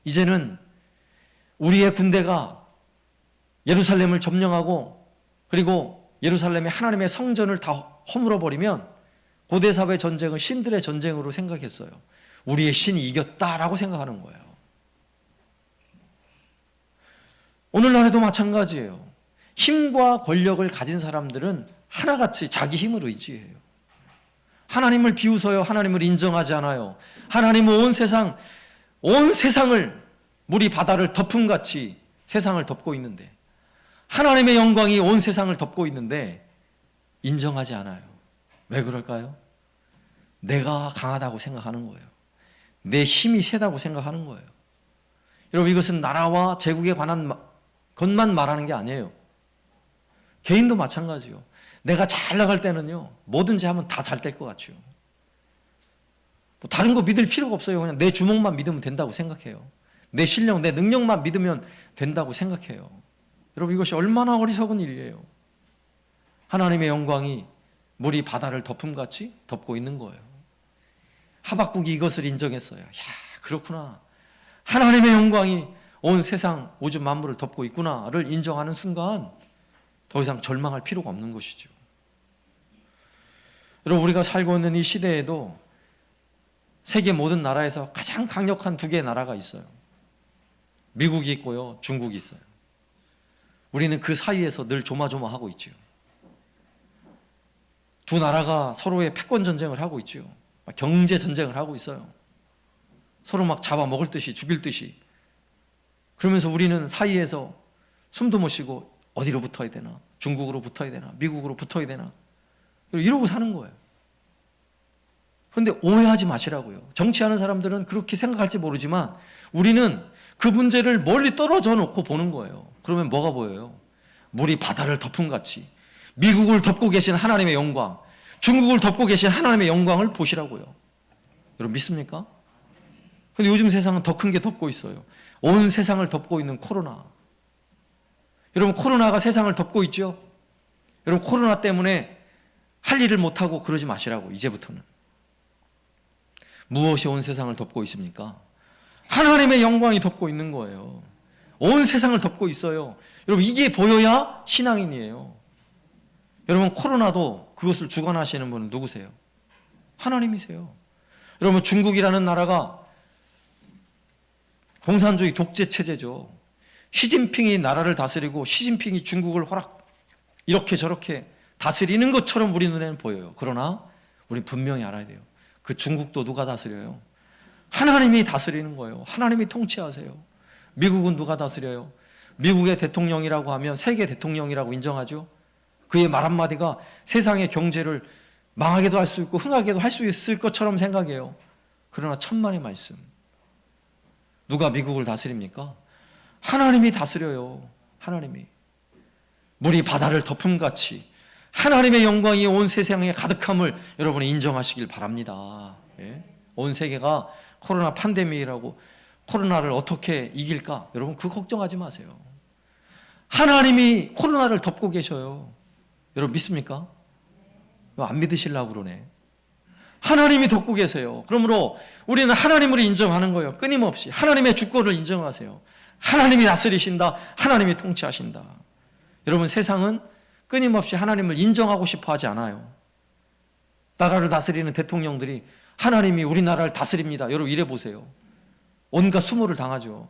이제는 우리의 군대가 예루살렘을 점령하고 그리고 예루살렘의 하나님의 성전을 다 허물어 버리면 고대 사회 전쟁은 신들의 전쟁으로 생각했어요. 우리의 신이 이겼다라고 생각하는 거예요. 오늘날에도 마찬가지예요. 힘과 권력을 가진 사람들은 하나같이 자기 힘을 의지해요. 하나님을 비웃어요. 하나님을 인정하지 않아요. 하나님은 온 세상을 물이 바다를 덮음같이 세상을 덮고 있는데, 하나님의 영광이 온 세상을 덮고 있는데 인정하지 않아요. 왜 그럴까요? 내가 강하다고 생각하는 거예요. 내 힘이 세다고 생각하는 거예요. 여러분, 이것은 나라와 제국에 관한 것만 말하는 게 아니에요. 개인도 마찬가지요. 내가 잘 나갈 때는요, 뭐든지 하면 다 잘 될 것 같죠. 뭐 다른 거 믿을 필요가 없어요. 그냥 내 주먹만 믿으면 된다고 생각해요. 내 실력, 내 능력만 믿으면 된다고 생각해요. 여러분, 이것이 얼마나 어리석은 일이에요. 하나님의 영광이 물이 바다를 덮음같이 덮고 있는 거예요. 하박국이 이것을 인정했어요. 야, 그렇구나. 하나님의 영광이 온 세상 우주 만물을 덮고 있구나를 인정하는 순간 더 이상 절망할 필요가 없는 것이죠. 여러분, 우리가 살고 있는 이 시대에도 세계 모든 나라에서 가장 강력한 두 개의 나라가 있어요. 미국이 있고요, 중국이 있어요. 우리는 그 사이에서 늘 조마조마하고 있죠. 두 나라가 서로의 패권 전쟁을 하고 있죠. 경제 전쟁을 하고 있어요. 서로 막 잡아먹을 듯이, 죽일 듯이. 그러면서 우리는 사이에서 숨도 못 쉬고 어디로 붙어야 되나? 중국으로 붙어야 되나? 미국으로 붙어야 되나? 이러고 사는 거예요. 그런데 오해하지 마시라고요. 정치하는 사람들은 그렇게 생각할지 모르지만 우리는 그 문제를 멀리 떨어져 놓고 보는 거예요. 그러면 뭐가 보여요? 물이 바다를 덮음같이 미국을 덮고 계신 하나님의 영광, 중국을 덮고 계신 하나님의 영광을 보시라고요. 여러분, 믿습니까? 근데 요즘 세상은 더 큰 게 덮고 있어요. 온 세상을 덮고 있는 코로나. 여러분, 코로나가 세상을 덮고 있죠? 여러분, 코로나 때문에 할 일을 못하고 그러지 마시라고. 이제부터는 무엇이 온 세상을 덮고 있습니까? 하나님의 영광이 덮고 있는 거예요. 온 세상을 덮고 있어요. 여러분, 이게 보여야 신앙인이에요. 여러분, 코로나도 그것을 주관하시는 분은 누구세요? 하나님이세요. 여러분, 중국이라는 나라가 공산주의 독재 체제죠. 시진핑이 나라를 다스리고 시진핑이 중국을 이렇게 저렇게 다스리는 것처럼 우리 눈에는 보여요. 그러나 우리 분명히 알아야 돼요. 그 중국도 누가 다스려요? 하나님이 다스리는 거예요. 하나님이 통치하세요. 미국은 누가 다스려요? 미국의 대통령이라고 하면 세계 대통령이라고 인정하죠. 그의 말 한마디가 세상의 경제를 망하게도 할 수 있고 흥하게도 할 수 있을 것처럼 생각해요. 그러나 천만의 말씀, 누가 미국을 다스립니까? 하나님이 다스려요. 하나님이. 물이 바다를 덮음같이 하나님의 영광이 온 세상에 가득함을 여러분이 인정하시길 바랍니다. 예? 온 세계가 코로나 팬데믹이라고 코로나를 어떻게 이길까? 여러분, 그거 걱정하지 마세요. 하나님이 코로나를 덮고 계셔요. 여러분, 믿습니까? 안 믿으시려고 그러네. 하나님이 덮고 계세요. 그러므로 우리는 하나님을 인정하는 거예요. 끊임없이 하나님의 주권을 인정하세요. 하나님이 다스리신다. 하나님이 통치하신다. 여러분, 세상은 끊임없이 하나님을 인정하고 싶어 하지 않아요. 나라를 다스리는 대통령들이 하나님이 우리나라를 다스립니다. 여러분, 이래 보세요. 온갖 수모를 당하죠.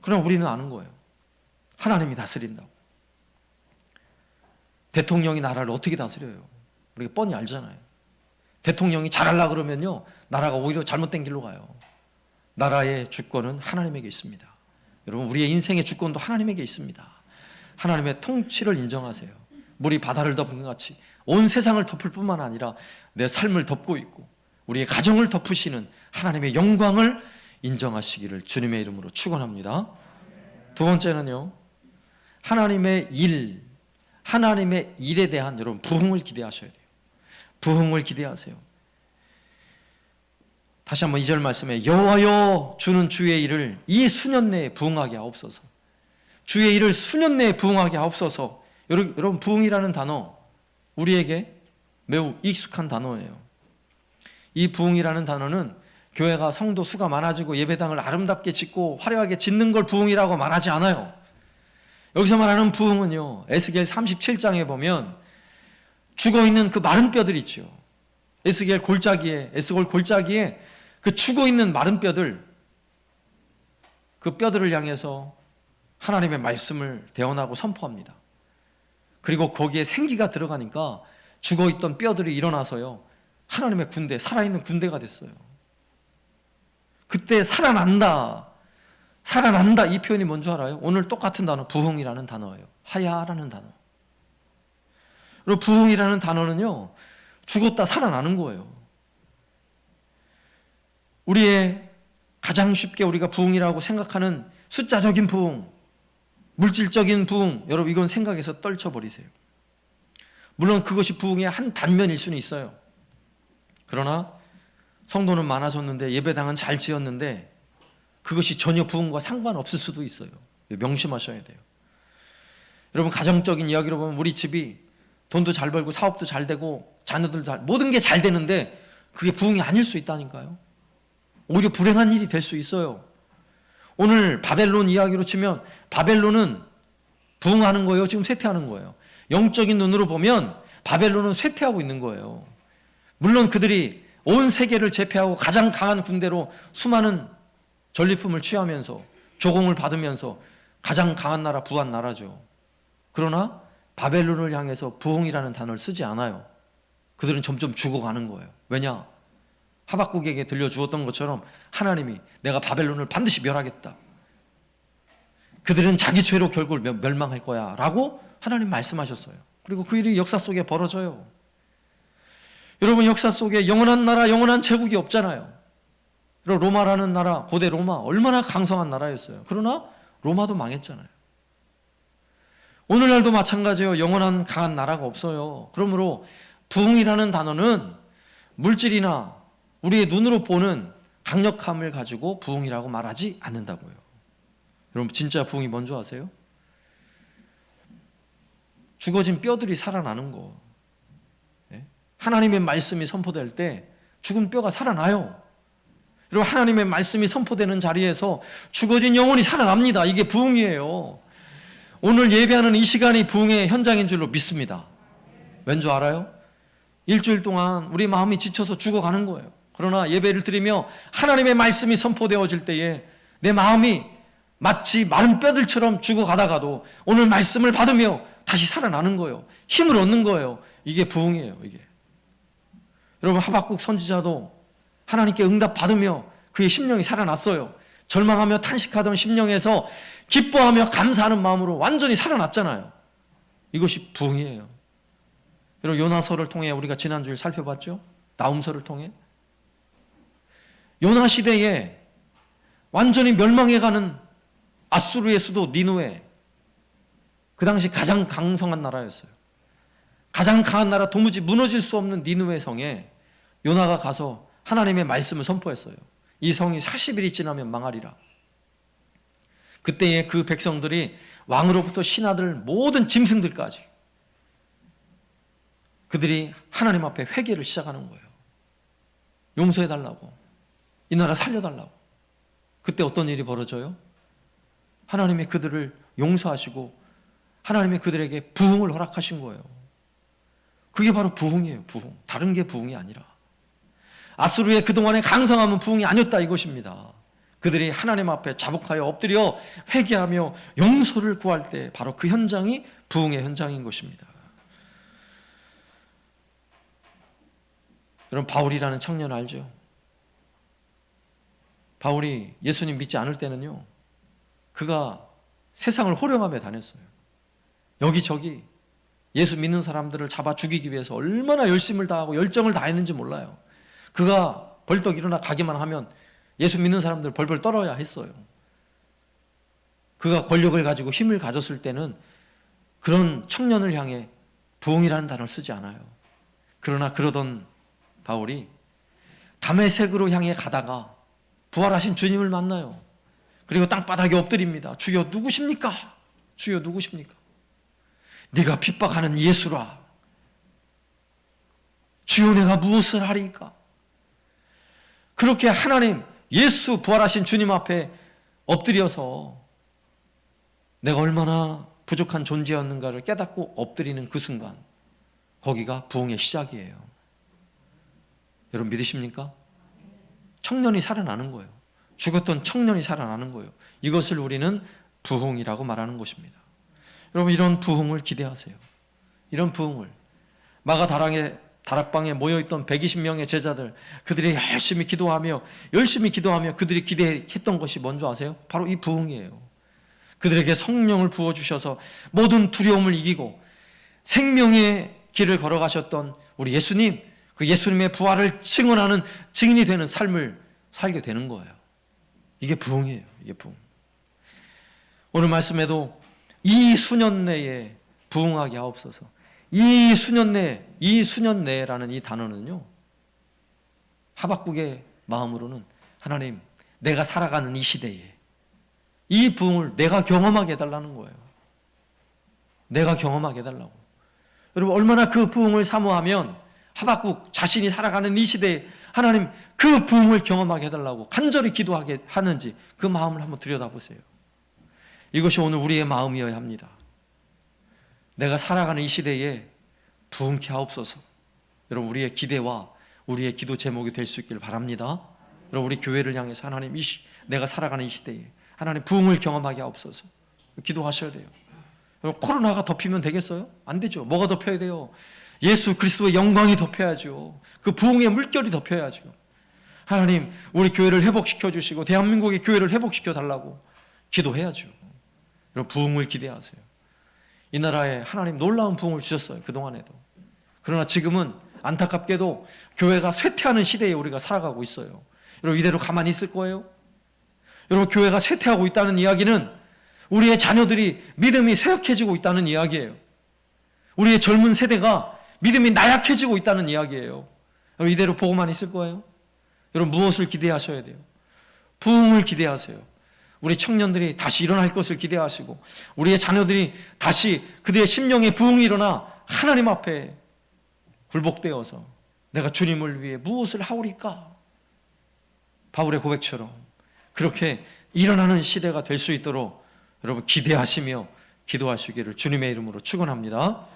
그러나 우리는 아는 거예요. 하나님이 다스린다고. 대통령이 나라를 어떻게 다스려요? 우리가 뻔히 알잖아요. 대통령이 잘하려고 그러면요, 나라가 오히려 잘못된 길로 가요. 나라의 주권은 하나님에게 있습니다. 여러분, 우리의 인생의 주권도 하나님에게 있습니다. 하나님의 통치를 인정하세요. 물이 바다를 덮은 것 같이 온 세상을 덮을 뿐만 아니라 내 삶을 덮고 있고 우리의 가정을 덮으시는 하나님의 영광을 인정하시기를 주님의 이름으로 축원합니다. 두 번째는요, 하나님의 일에 대한 여러분 부흥을 기대하셔야 돼요. 부흥을 기대하세요. 다시 한번 2절 말씀에 여호와여 주는 주의 일을 이 수년 내에 부흥하게 하옵소서. 주의 일을 수년 내에 부흥하게 하옵소서. 여러분, 부흥이라는 단어 우리에게 매우 익숙한 단어예요. 이 부흥이라는 단어는 교회가 성도 수가 많아지고 예배당을 아름답게 짓고 화려하게 짓는 걸 부흥이라고 말하지 않아요. 여기서 말하는 부흥은요, 에스겔 37장에 보면 죽어있는 그 마른 뼈들 있죠. 에스겔 골짜기에 그 죽어있는 마른 뼈들, 그 뼈들을 향해서 하나님의 말씀을 대언하고 선포합니다. 그리고 거기에 생기가 들어가니까 죽어있던 뼈들이 일어나서요, 하나님의 군대, 살아있는 군대가 됐어요. 그때 살아난다 이 표현이 뭔지 알아요? 오늘 똑같은 단어, 부흥이라는 단어예요. 하야라는 단어. 그리고 부흥이라는 단어는요, 죽었다 살아나는 거예요. 우리의 가장 쉽게 우리가 부흥이라고 생각하는 숫자적인 부흥, 물질적인 부흥, 여러분 이건 생각에서 떨쳐버리세요. 물론 그것이 부흥의 한 단면일 수는 있어요. 그러나 성도는 많아졌는데 예배당은 잘 지었는데 그것이 전혀 부흥과 상관없을 수도 있어요. 명심하셔야 돼요. 여러분 가정적인 이야기로 보면 우리 집이 돈도 잘 벌고 사업도 잘 되고 자녀들 모든 게 잘 되는데 그게 부흥이 아닐 수 있다니까요. 오히려 불행한 일이 될 수 있어요. 오늘 바벨론 이야기로 치면 바벨론은 부흥하는 거예요? 지금 쇠퇴하는 거예요? 영적인 눈으로 보면 바벨론은 쇠퇴하고 있는 거예요. 물론 그들이 온 세계를 제패하고 가장 강한 군대로 수많은 전리품을 취하면서 조공을 받으면서 가장 강한 나라, 부한 나라죠. 그러나 바벨론을 향해서 부흥이라는 단어를 쓰지 않아요. 그들은 점점 죽어가는 거예요. 왜냐? 하박국에게 들려주었던 것처럼 하나님이 내가 바벨론을 반드시 멸하겠다. 그들은 자기 죄로 결국 멸망할 거야 라고 하나님 말씀하셨어요. 그리고 그 일이 역사 속에 벌어져요. 여러분 역사 속에 영원한 나라, 영원한 제국이 없잖아요. 그리고 로마라는 나라, 고대 로마 얼마나 강성한 나라였어요. 그러나 로마도 망했잖아요. 오늘날도 마찬가지예요. 영원한 강한 나라가 없어요. 그러므로 부흥이라는 단어는 물질이나 우리의 눈으로 보는 강력함을 가지고 부흥이라고 말하지 않는다고요. 여러분 진짜 부흥이 뭔지 아세요? 죽어진 뼈들이 살아나는 거. 하나님의 말씀이 선포될 때 죽은 뼈가 살아나요. 그리고 하나님의 말씀이 선포되는 자리에서 죽어진 영혼이 살아납니다. 이게 부흥이에요. 오늘 예배하는 이 시간이 부흥의 현장인 줄로 믿습니다. 왠 줄 알아요? 일주일 동안 우리 마음이 지쳐서 죽어가는 거예요. 그러나 예배를 드리며 하나님의 말씀이 선포되어질 때에 내 마음이 마치 마른 뼈들처럼 죽어가다가도 오늘 말씀을 받으며 다시 살아나는 거예요. 힘을 얻는 거예요. 이게 부흥이에요. 이게. 여러분 하박국 선지자도 하나님께 응답받으며 그의 심령이 살아났어요. 절망하며 탄식하던 심령에서 기뻐하며 감사하는 마음으로 완전히 살아났잖아요. 이것이 부흥이에요. 여러분 요나서를 통해 우리가 지난주에 살펴봤죠? 나훔서를 통해 요나 시대에 완전히 멸망해가는 아수르의 수도 니느웨, 그 당시 가장 강성한 나라였어요. 가장 강한 나라, 도무지 무너질 수 없는 니느웨 성에 요나가 가서 하나님의 말씀을 선포했어요. 이 성이 40일이 지나면 망하리라. 그때에 그 백성들이 왕으로부터 신하들 모든 짐승들까지 그들이 하나님 앞에 회개를 시작하는 거예요. 용서해달라고, 이 나라 살려달라고. 그때 어떤 일이 벌어져요? 하나님이 그들을 용서하시고 하나님이 그들에게 부흥을 허락하신 거예요. 그게 바로 부흥이에요. 부흥. 다른 게 부흥이 아니라. 아수르의 그동안의 강성함은 부흥이 아니었다 이것입니다. 그들이 하나님 앞에 자복하여 엎드려 회개하며 용서를 구할 때 바로 그 현장이 부흥의 현장인 것입니다. 여러분 바울이라는 청년 알죠? 바울이 예수님 믿지 않을 때는요, 그가 세상을 호령하며 다녔어요. 여기저기 예수 믿는 사람들을 잡아 죽이기 위해서 얼마나 열심을 다하고 열정을 다했는지 몰라요. 그가 벌떡 일어나 가기만 하면 예수 믿는 사람들 벌벌 떨어야 했어요. 그가 권력을 가지고 힘을 가졌을 때는 그런 청년을 향해 부흥이라는 단어를 쓰지 않아요. 그러나 그러던 바울이 다메섹으로 향해 가다가 부활하신 주님을 만나요. 그리고 땅바닥에 엎드립니다. 주여 누구십니까? 주여 누구십니까? 네가 핍박하는 예수라. 주여 내가 무엇을 하리까? 그렇게 하나님, 예수 부활하신 주님 앞에 엎드려서 내가 얼마나 부족한 존재였는가를 깨닫고 엎드리는 그 순간, 거기가 부흥의 시작이에요. 여러분 믿으십니까? 청년이 살아나는 거예요. 죽었던 청년이 살아나는 거예요. 이것을 우리는 부흥이라고 말하는 것입니다. 여러분 이런 부흥을 기대하세요. 이런 부흥을. 마가 다락방에 모여있던 120명의 제자들, 그들이 열심히 기도하며 그들이 기대했던 것이 뭔지 아세요? 바로 이 부흥이에요. 그들에게 성령을 부어주셔서 모든 두려움을 이기고 생명의 길을 걸어가셨던 우리 예수님, 그 예수님의 부활을 증언하는 증인이 되는 삶을 살게 되는 거예요. 이게 부흥이에요. 이게 부흥. 오늘 말씀에도 이 수년 내에 부흥하게 하옵소서. 이 수년 내라는 이 단어는요, 하박국의 마음으로는 하나님, 내가 살아가는 이 시대에 이 부흥을 내가 경험하게 해달라는 거예요. 내가 경험하게 해달라고. 여러분 얼마나 그 부흥을 사모하면 하박국 자신이 살아가는 이 시대에 하나님 그 부흥을 경험하게 해달라고 간절히 기도하게 하는지 그 마음을 한번 들여다보세요. 이것이 오늘 우리의 마음이어야 합니다. 내가 살아가는 이 시대에 부흥케 하옵소서. 여러분 우리의 기대와 우리의 기도 제목이 될 수 있기를 바랍니다. 여러분 우리 교회를 향해서 하나님 내가 살아가는 이 시대에 하나님 부흥을 경험하게 하옵소서. 기도하셔야 돼요. 여러분 코로나가 덮이면 되겠어요? 안 되죠. 뭐가 덮여야 돼요? 예수 그리스도의 영광이 덮여야죠. 그 부흥의 물결이 덮여야죠. 하나님 우리 교회를 회복시켜 주시고 대한민국의 교회를 회복시켜 달라고 기도해야죠. 여러분 부흥을 기대하세요. 이 나라에 하나님 놀라운 부흥을 주셨어요. 그동안에도. 그러나 지금은 안타깝게도 교회가 쇠퇴하는 시대에 우리가 살아가고 있어요. 여러분 이대로 가만히 있을 거예요? 여러분 교회가 쇠퇴하고 있다는 이야기는 우리의 자녀들이 믿음이 쇠약해지고 있다는 이야기예요. 우리의 젊은 세대가 믿음이 나약해지고 있다는 이야기예요. 여러분 이대로 보고만 있을 거예요? 여러분 무엇을 기대하셔야 돼요? 부흥을 기대하세요. 우리 청년들이 다시 일어날 것을 기대하시고 우리의 자녀들이 다시 그들의 심령의 부흥이 일어나 하나님 앞에 굴복되어서 내가 주님을 위해 무엇을 하오리까? 바울의 고백처럼 그렇게 일어나는 시대가 될 수 있도록 여러분 기대하시며 기도하시기를 주님의 이름으로 축원합니다.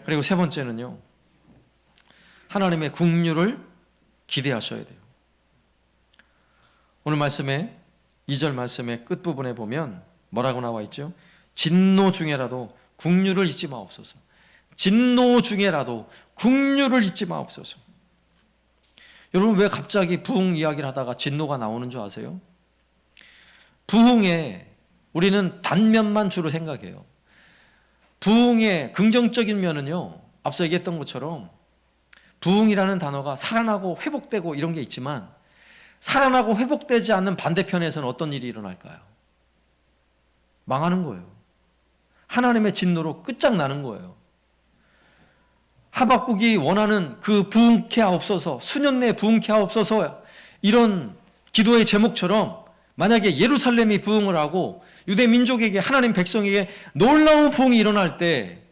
그리고 세 번째는요, 하나님의 긍휼을 기대하셔야 돼요. 오늘 말씀에 2절 말씀의 끝부분에 보면 뭐라고 나와 있죠? 진노 중에라도 긍휼을 잊지 마옵소서. 진노 중에라도 긍휼을 잊지 마옵소서. 여러분 왜 갑자기 부흥 이야기를 하다가 진노가 나오는 줄 아세요? 부흥에 우리는 단면만 주로 생각해요. 부흥의 긍정적인 면은요, 앞서 얘기했던 것처럼 부흥이라는 단어가 살아나고 회복되고 이런 게 있지만 살아나고 회복되지 않는 반대편에서는 어떤 일이 일어날까요? 망하는 거예요. 하나님의 진노로 끝장나는 거예요. 하박국이 원하는 그 부흥케 하옵소서, 수년 내에 부흥케 하옵소서 이런 기도의 제목처럼 만약에 예루살렘이 부흥을 하고 유대 민족에게 하나님 백성에게 놀라운 부흥이 일어날 때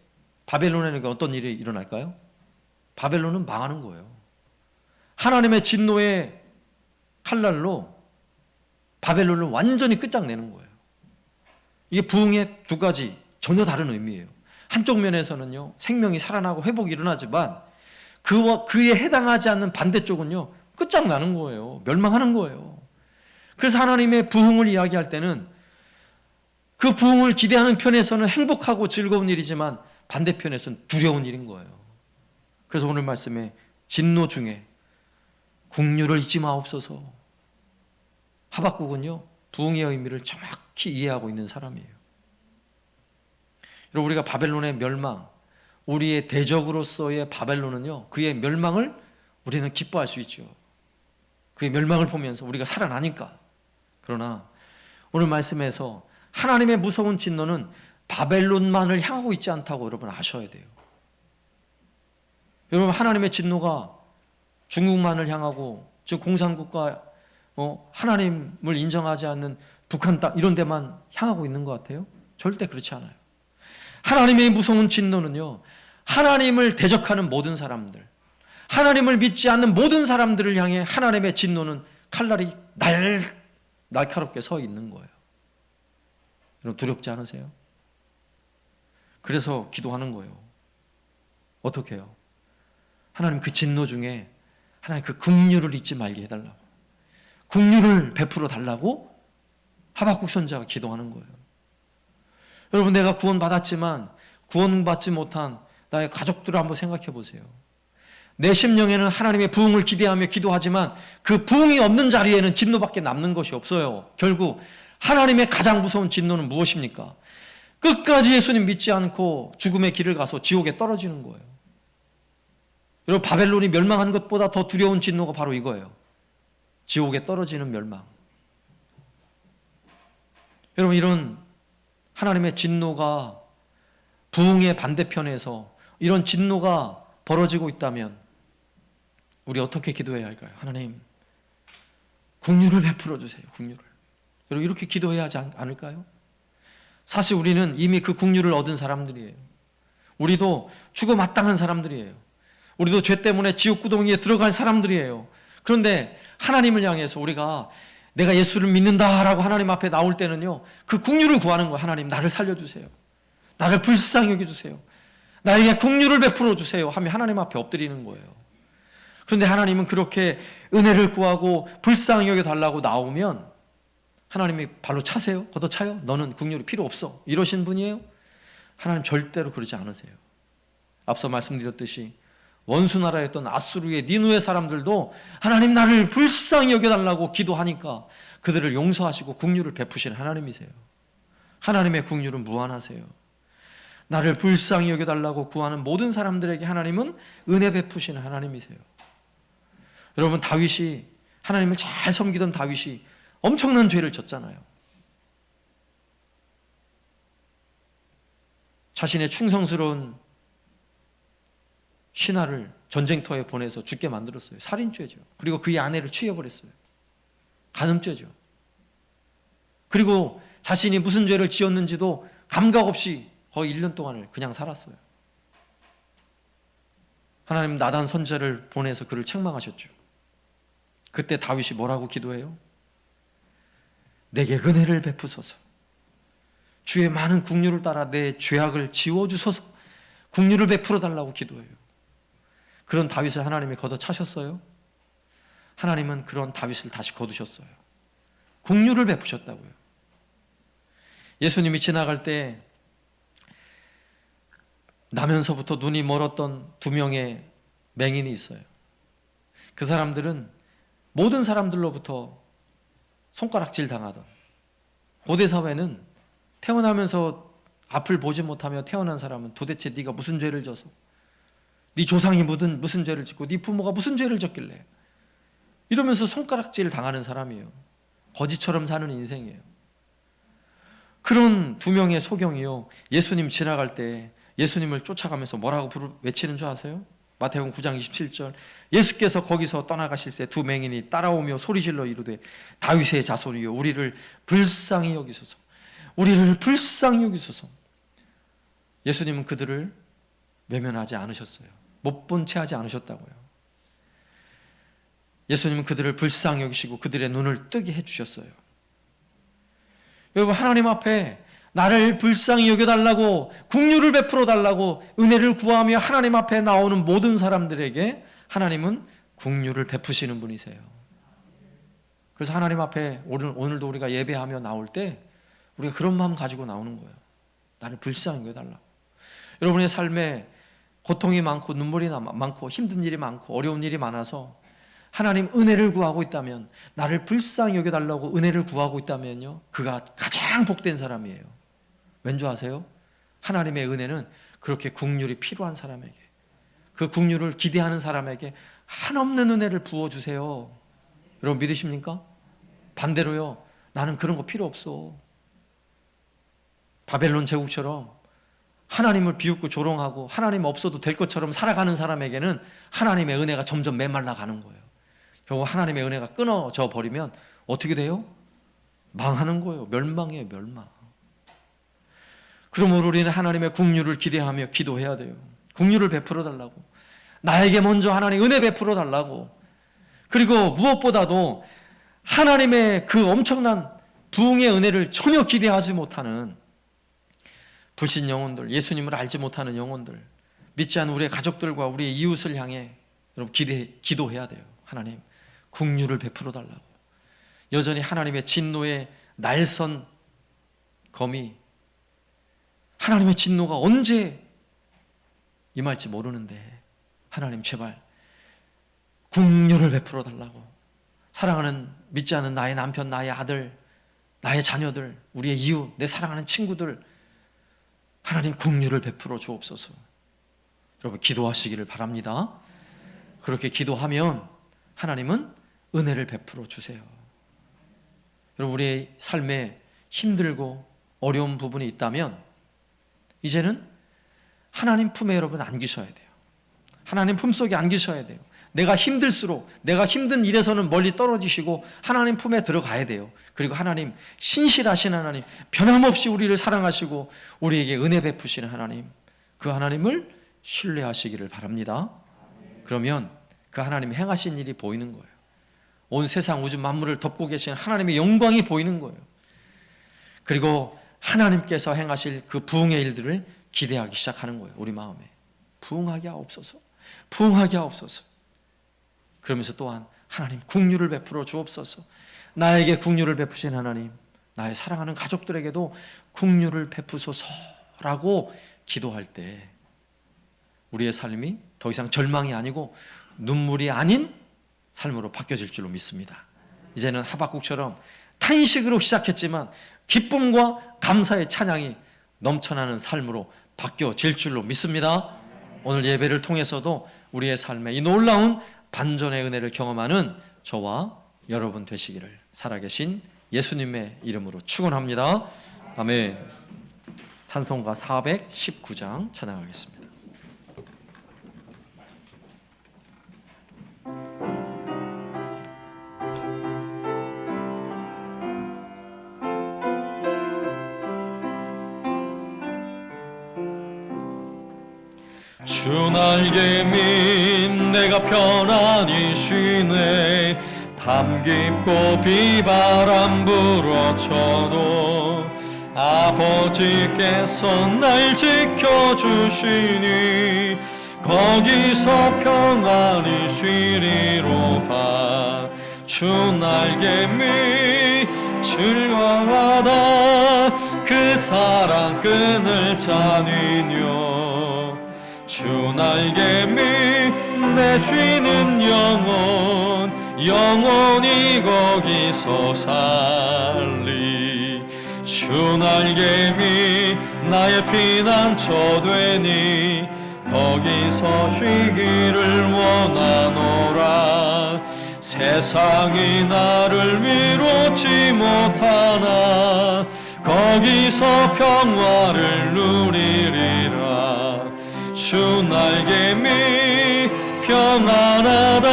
바벨론에는 어떤 일이 일어날까요? 바벨론은 망하는 거예요. 하나님의 진노의 칼날로 바벨론을 완전히 끝장내는 거예요. 이게 부흥의 두 가지 전혀 다른 의미예요. 한쪽 면에서는요, 생명이 살아나고 회복이 일어나지만 그에 해당하지 않는 반대쪽은요, 끝장나는 거예요. 멸망하는 거예요. 그래서 하나님의 부흥을 이야기할 때는 그 부흥을 기대하는 편에서는 행복하고 즐거운 일이지만 반대편에서는 두려운 일인 거예요. 그래서 오늘 말씀에 진노 중에 긍휼을 잊지 마옵소서. 하박국은요, 부흥의 의미를 정확히 이해하고 있는 사람이에요. 여러분 우리가 바벨론의 멸망, 우리의 대적으로서의 바벨론은요, 그의 멸망을 우리는 기뻐할 수 있죠. 그의 멸망을 보면서 우리가 살아나니까. 그러나 오늘 말씀에서 하나님의 무서운 진노는 바벨론만을 향하고 있지 않다고 여러분 아셔야 돼요. 여러분 하나님의 진노가 중국만을 향하고, 즉 공산국가 하나님을 인정하지 않는 북한 땅 이런 데만 향하고 있는 것 같아요? 절대 그렇지 않아요. 하나님의 무서운 진노는요, 하나님을 대적하는 모든 사람들, 하나님을 믿지 않는 모든 사람들을 향해 하나님의 진노는 칼날이 날카롭게 서 있는 거예요. 여러분 두렵지 않으세요? 그래서 기도하는 거예요. 어떻게 해요? 하나님 그 진노 중에 하나님 그 긍휼을 잊지 말게 해달라고, 긍휼을 베풀어 달라고 하박국 선지자가 기도하는 거예요. 여러분 내가 구원받았지만 구원받지 못한 나의 가족들을 한번 생각해 보세요. 내 심령에는 하나님의 부흥을 기대하며 기도하지만 그 부흥이 없는 자리에는 진노밖에 남는 것이 없어요. 결국 하나님의 가장 무서운 진노는 무엇입니까? 끝까지 예수님 믿지 않고 죽음의 길을 가서 지옥에 떨어지는 거예요. 여러분 바벨론이 멸망한 것보다 더 두려운 진노가 바로 이거예요. 지옥에 떨어지는 멸망. 여러분 이런 하나님의 진노가 부흥의 반대편에서 이런 진노가 벌어지고 있다면 우리 어떻게 기도해야 할까요? 하나님 긍휼을 베풀어 주세요. 긍휼을. 여러분 이렇게 기도해야 하지 않을까요? 사실 우리는 이미 그 긍휼을 얻은 사람들이에요. 우리도 죽어 마땅한 사람들이에요. 우리도 죄 때문에 지옥 구덩이에 들어갈 사람들이에요. 그런데 하나님을 향해서 우리가 내가 예수를 믿는다라고 하나님 앞에 나올 때는요, 그 긍휼을 구하는 거예요. 하나님 나를 살려주세요. 나를 불쌍히 여겨주세요. 나에게 긍휼을 베풀어 주세요 하며 하나님 앞에 엎드리는 거예요. 그런데 하나님은 그렇게 은혜를 구하고 불쌍히 여겨달라고 나오면 하나님이 발로 차세요? 걷어차요? 너는 긍휼이 필요 없어 이러신 분이에요? 하나님 절대로 그러지 않으세요. 앞서 말씀드렸듯이 원수 나라였던 아수르의 니누의 사람들도 하나님 나를 불쌍히 여겨달라고 기도하니까 그들을 용서하시고 긍휼을 베푸시는 하나님이세요. 하나님의 긍휼은 무한하세요. 나를 불쌍히 여겨달라고 구하는 모든 사람들에게 하나님은 은혜 베푸시는 하나님이세요. 여러분 다윗이, 하나님을 잘 섬기던 다윗이 엄청난 죄를 졌잖아요. 자신의 충성스러운 신하를 전쟁터에 보내서 죽게 만들었어요. 살인죄죠. 그리고 그의 아내를 취해버렸어요. 간음죄죠. 그리고 자신이 무슨 죄를 지었는지도 감각 없이 거의 1년 동안을 그냥 살았어요. 하나님 나단 선지자를 보내서 그를 책망하셨죠. 그때 다윗이 뭐라고 기도해요? 내게 은혜를 베푸소서, 주의 많은 긍휼을 따라 내 죄악을 지워주소서, 긍휼을 베풀어 달라고 기도해요. 그런 다윗을 하나님이 걷어차셨어요? 하나님은 그런 다윗을 다시 거두셨어요. 긍휼을 베푸셨다고요. 예수님이 지나갈 때 나면서부터 눈이 멀었던 2명의 맹인이 있어요. 그 사람들은 모든 사람들로부터 손가락질 당하던, 고대 사회는 태어나면서 앞을 보지 못하며 태어난 사람은 도대체 네가 무슨 죄를 져서, 네 조상이 무슨 죄를 짓고 네 부모가 무슨 죄를 졌길래, 이러면서 손가락질 당하는 사람이에요. 거지처럼 사는 인생이에요. 그런 2명의 소경이요, 예수님 지나갈 때 예수님을 쫓아가면서 뭐라고 외치는 줄 아세요? 마태복음 9장 27절, 예수께서 거기서 떠나가실새 2 맹인이 따라오며 소리질러 이르되 다윗의 자손이여 우리를 불쌍히 여기소서, 우리를 불쌍히 여기소서. 예수님은 그들을 외면하지 않으셨어요. 못 본 채 하지 않으셨다고요. 예수님은 그들을 불쌍히 여기시고 그들의 눈을 뜨게 해주셨어요. 여러분 하나님 앞에 나를 불쌍히 여겨달라고, 긍휼을 베풀어 달라고 은혜를 구하며 하나님 앞에 나오는 모든 사람들에게 하나님은 긍휼을 베푸시는 분이세요. 그래서 하나님 앞에 오늘도 우리가 예배하며 나올 때 우리가 그런 마음 가지고 나오는 거예요. 나를 불쌍히 여겨달라고. 여러분의 삶에 고통이 많고 눈물이 많고 힘든 일이 많고 어려운 일이 많아서 하나님 은혜를 구하고 있다면, 나를 불쌍히 여겨달라고 은혜를 구하고 있다면요, 그가 가장 복된 사람이에요. 왠지 아세요? 하나님의 은혜는 그렇게 긍휼이 필요한 사람에게, 그 긍휼을 기대하는 사람에게 한없는 은혜를 부어주세요. 여러분 믿으십니까? 반대로요, 나는 그런 거 필요 없어, 바벨론 제국처럼 하나님을 비웃고 조롱하고 하나님 없어도 될 것처럼 살아가는 사람에게는 하나님의 은혜가 점점 메말라 가는 거예요. 결국 하나님의 은혜가 끊어져 버리면 어떻게 돼요? 망하는 거예요. 멸망이에요. 멸망. 그러므로 우리는 하나님의 긍휼을 기대하며 기도해야 돼요. 긍휼을 베풀어 달라고, 나에게 먼저 하나님 은혜 베풀어 달라고. 그리고 무엇보다도 하나님의 그 엄청난 부흥의 은혜를 전혀 기대하지 못하는 불신 영혼들, 예수님을 알지 못하는 영혼들, 믿지 않는 우리의 가족들과 우리의 이웃을 향해 여러분 기도해야 돼요. 하나님 긍휼을 베풀어 달라고. 여전히 하나님의 진노의 날선 검이, 하나님의 진노가 언제 임할지 모르는데 하나님 제발 긍휼을 베풀어 달라고. 사랑하는 믿지 않는 나의 남편, 나의 아들, 나의 자녀들, 우리의 이웃, 내 사랑하는 친구들, 하나님 긍휼을 베풀어 주옵소서. 여러분 기도하시기를 바랍니다. 그렇게 기도하면 하나님은 은혜를 베풀어 주세요. 여러분 우리의 삶에 힘들고 어려운 부분이 있다면 이제는 하나님 품에 여러분 안기셔야 돼요. 하나님 품속에 안기셔야 돼요. 내가 힘들수록, 내가 힘든 일에서는 멀리 떨어지시고 하나님 품에 들어가야 돼요. 그리고 하나님, 신실하신 하나님, 변함없이 우리를 사랑하시고 우리에게 은혜 베푸시는 하나님, 그 하나님을 신뢰하시기를 바랍니다. 그러면 그 하나님이 행하신 일이 보이는 거예요. 온 세상 우주 만물을 덮고 계신 하나님의 영광이 보이는 거예요. 그리고 하나님께서 행하실 그 부흥의 일들을 기대하기 시작하는 거예요. 우리 마음에 부흥하게 하옵소서, 부흥하게 하옵소서. 그러면서 또한 하나님 긍휼을 베풀어 주옵소서. 나에게 긍휼을 베푸신 하나님, 나의 사랑하는 가족들에게도 긍휼을 베푸소서라고 기도할 때 우리의 삶이 더 이상 절망이 아니고 눈물이 아닌 삶으로 바뀌어질 줄로 믿습니다. 이제는 하박국처럼 탄식으로 시작했지만 기쁨과 감사의 찬양이 넘쳐나는 삶으로 바뀌어질 줄로 믿습니다. 오늘 예배를 통해서도 우리의 삶에 이 놀라운 반전의 은혜를 경험하는 저와 여러분 되시기를 살아계신 예수님의 이름으로 축원합니다. 아멘. 찬송가 419장 찬양하겠습니다. 주 날개민 내가 편안히 쉬네. 밤 깊고 비바람 불어쳐도 아버지께서 날 지켜주시니 거기서 평안히 쉬리로다. 주 날개미 즐거워하다. 그 사랑 끈을 짜니뇨. 주 날개미 내 쉬는 영혼이 거기서 살리. 주 날개미 나의 피난처 되니 거기서 쉬기를 원하노라. 세상이 나를 위롭지 못하나 거기서 평화를 누리리라. 주 날개미 평안하다.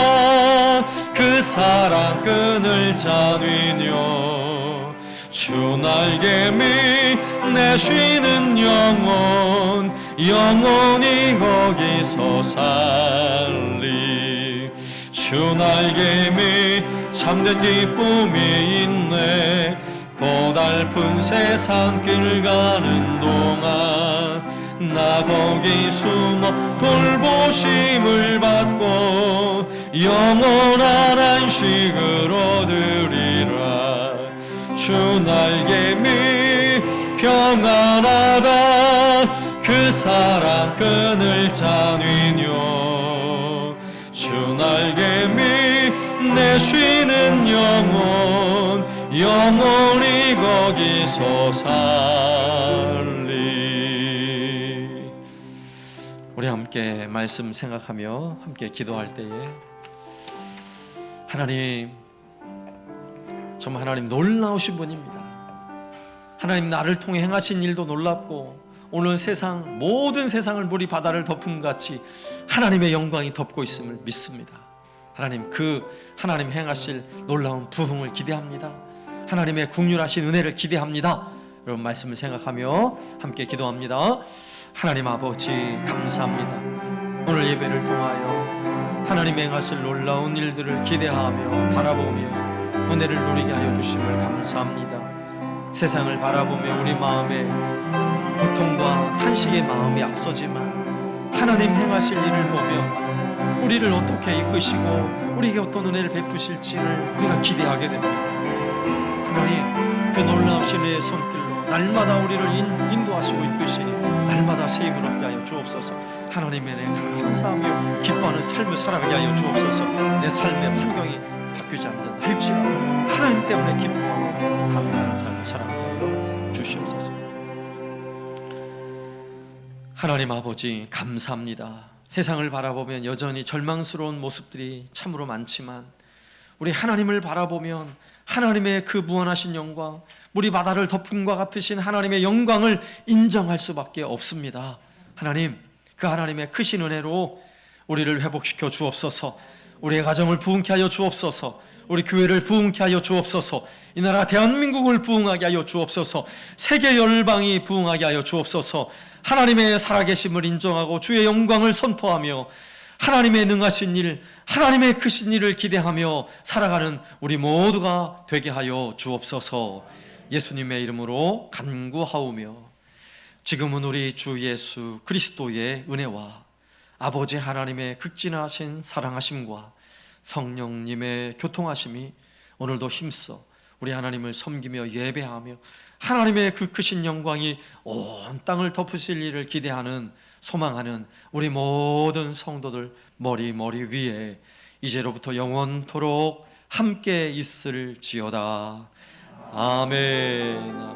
그 사랑 끈을 짜니뇨. 주 날개미 내 쉬는 영혼이 거기서 살리. 주 날개미 참된 기쁨이 있네. 고달픈 세상길 가는 동안 나 거기 숨어 돌보심을 받고 영원한 안식을 얻으리라. 주 날개미 평안하다. 그 사랑 끈을 짜니뇨. 주 날개미 내 쉬는 영혼이 거기서 살리. 우리 함께 말씀 생각하며 함께 기도할 때에 하나님, 정말 하나님 놀라우신 분입니다. 하나님 나를 통해 행하신 일도 놀랍고 오늘 세상 모든 세상을 물이 바다를 덮음같이 하나님의 영광이 덮고 있음을 믿습니다. 하나님 그 하나님 행하실 놀라운 부흥을 기대합니다. 하나님의 긍휼하신 은혜를 기대합니다. 여러분 말씀을 생각하며 함께 기도합니다. 하나님 아버지 감사합니다. 오늘 예배를 통하여 하나님 행하실 놀라운 일들을 기대하며 바라보며 은혜를 누리게 하여 주심을 감사합니다. 세상을 바라보며 우리 마음에 고통과 탄식의 마음이 앞서지만 하나님 행하실 일을 보며 우리를 어떻게 이끄시고 우리에게 어떤 은혜를 베푸실지를 우리가 기대하게 됩니다. 하나님, 그 놀라우신 은혜의 손길로 날마다 우리를 인도하시고 이끄시니 날마다 새 힘을 얻게 하여 주옵소서. 하나님의 은혜에 감사하며 기뻐하는 삶을 살아가게 하여 주옵소서. 내 삶의 환경이 바뀌지 않는 할지라도 하나님 때문에 기뻐하고 감사하는 삶을 살아가게 하여 주시옵소서. 하나님 아버지, 감사합니다. 세상을 바라보면 여전히 절망스러운 모습들이 참으로 많지만 우리 하나님을 바라보면 하나님의 그 무한하신 영광, 물이 바다를 덮음과 같으신 하나님의 영광을 인정할 수밖에 없습니다. 하나님, 그 하나님의 크신 은혜로 우리를 회복시켜 주옵소서. 우리의 가정을 부흥케 하여 주옵소서. 우리 교회를 부흥케 하여 주옵소서. 이 나라 대한민국을 부흥하게 하여 주옵소서. 세계 열방이 부흥하게 하여 주옵소서. 하나님의 살아계심을 인정하고 주의 영광을 선포하며 하나님의 능하신 일, 하나님의 크신 일을 기대하며 살아가는 우리 모두가 되게 하여 주옵소서. 예수님의 이름으로 간구하오며 지금은 우리 주 예수 그리스도의 은혜와 아버지 하나님의 극진하신 사랑하심과 성령님의 교통하심이 오늘도 힘써 우리 하나님을 섬기며 예배하며 하나님의 그 크신 영광이 온 땅을 덮으실 일을 기대하는 소망하는 우리 모든 성도들 머리 위에 이제로부터 영원토록 함께 있을지어다. 아멘.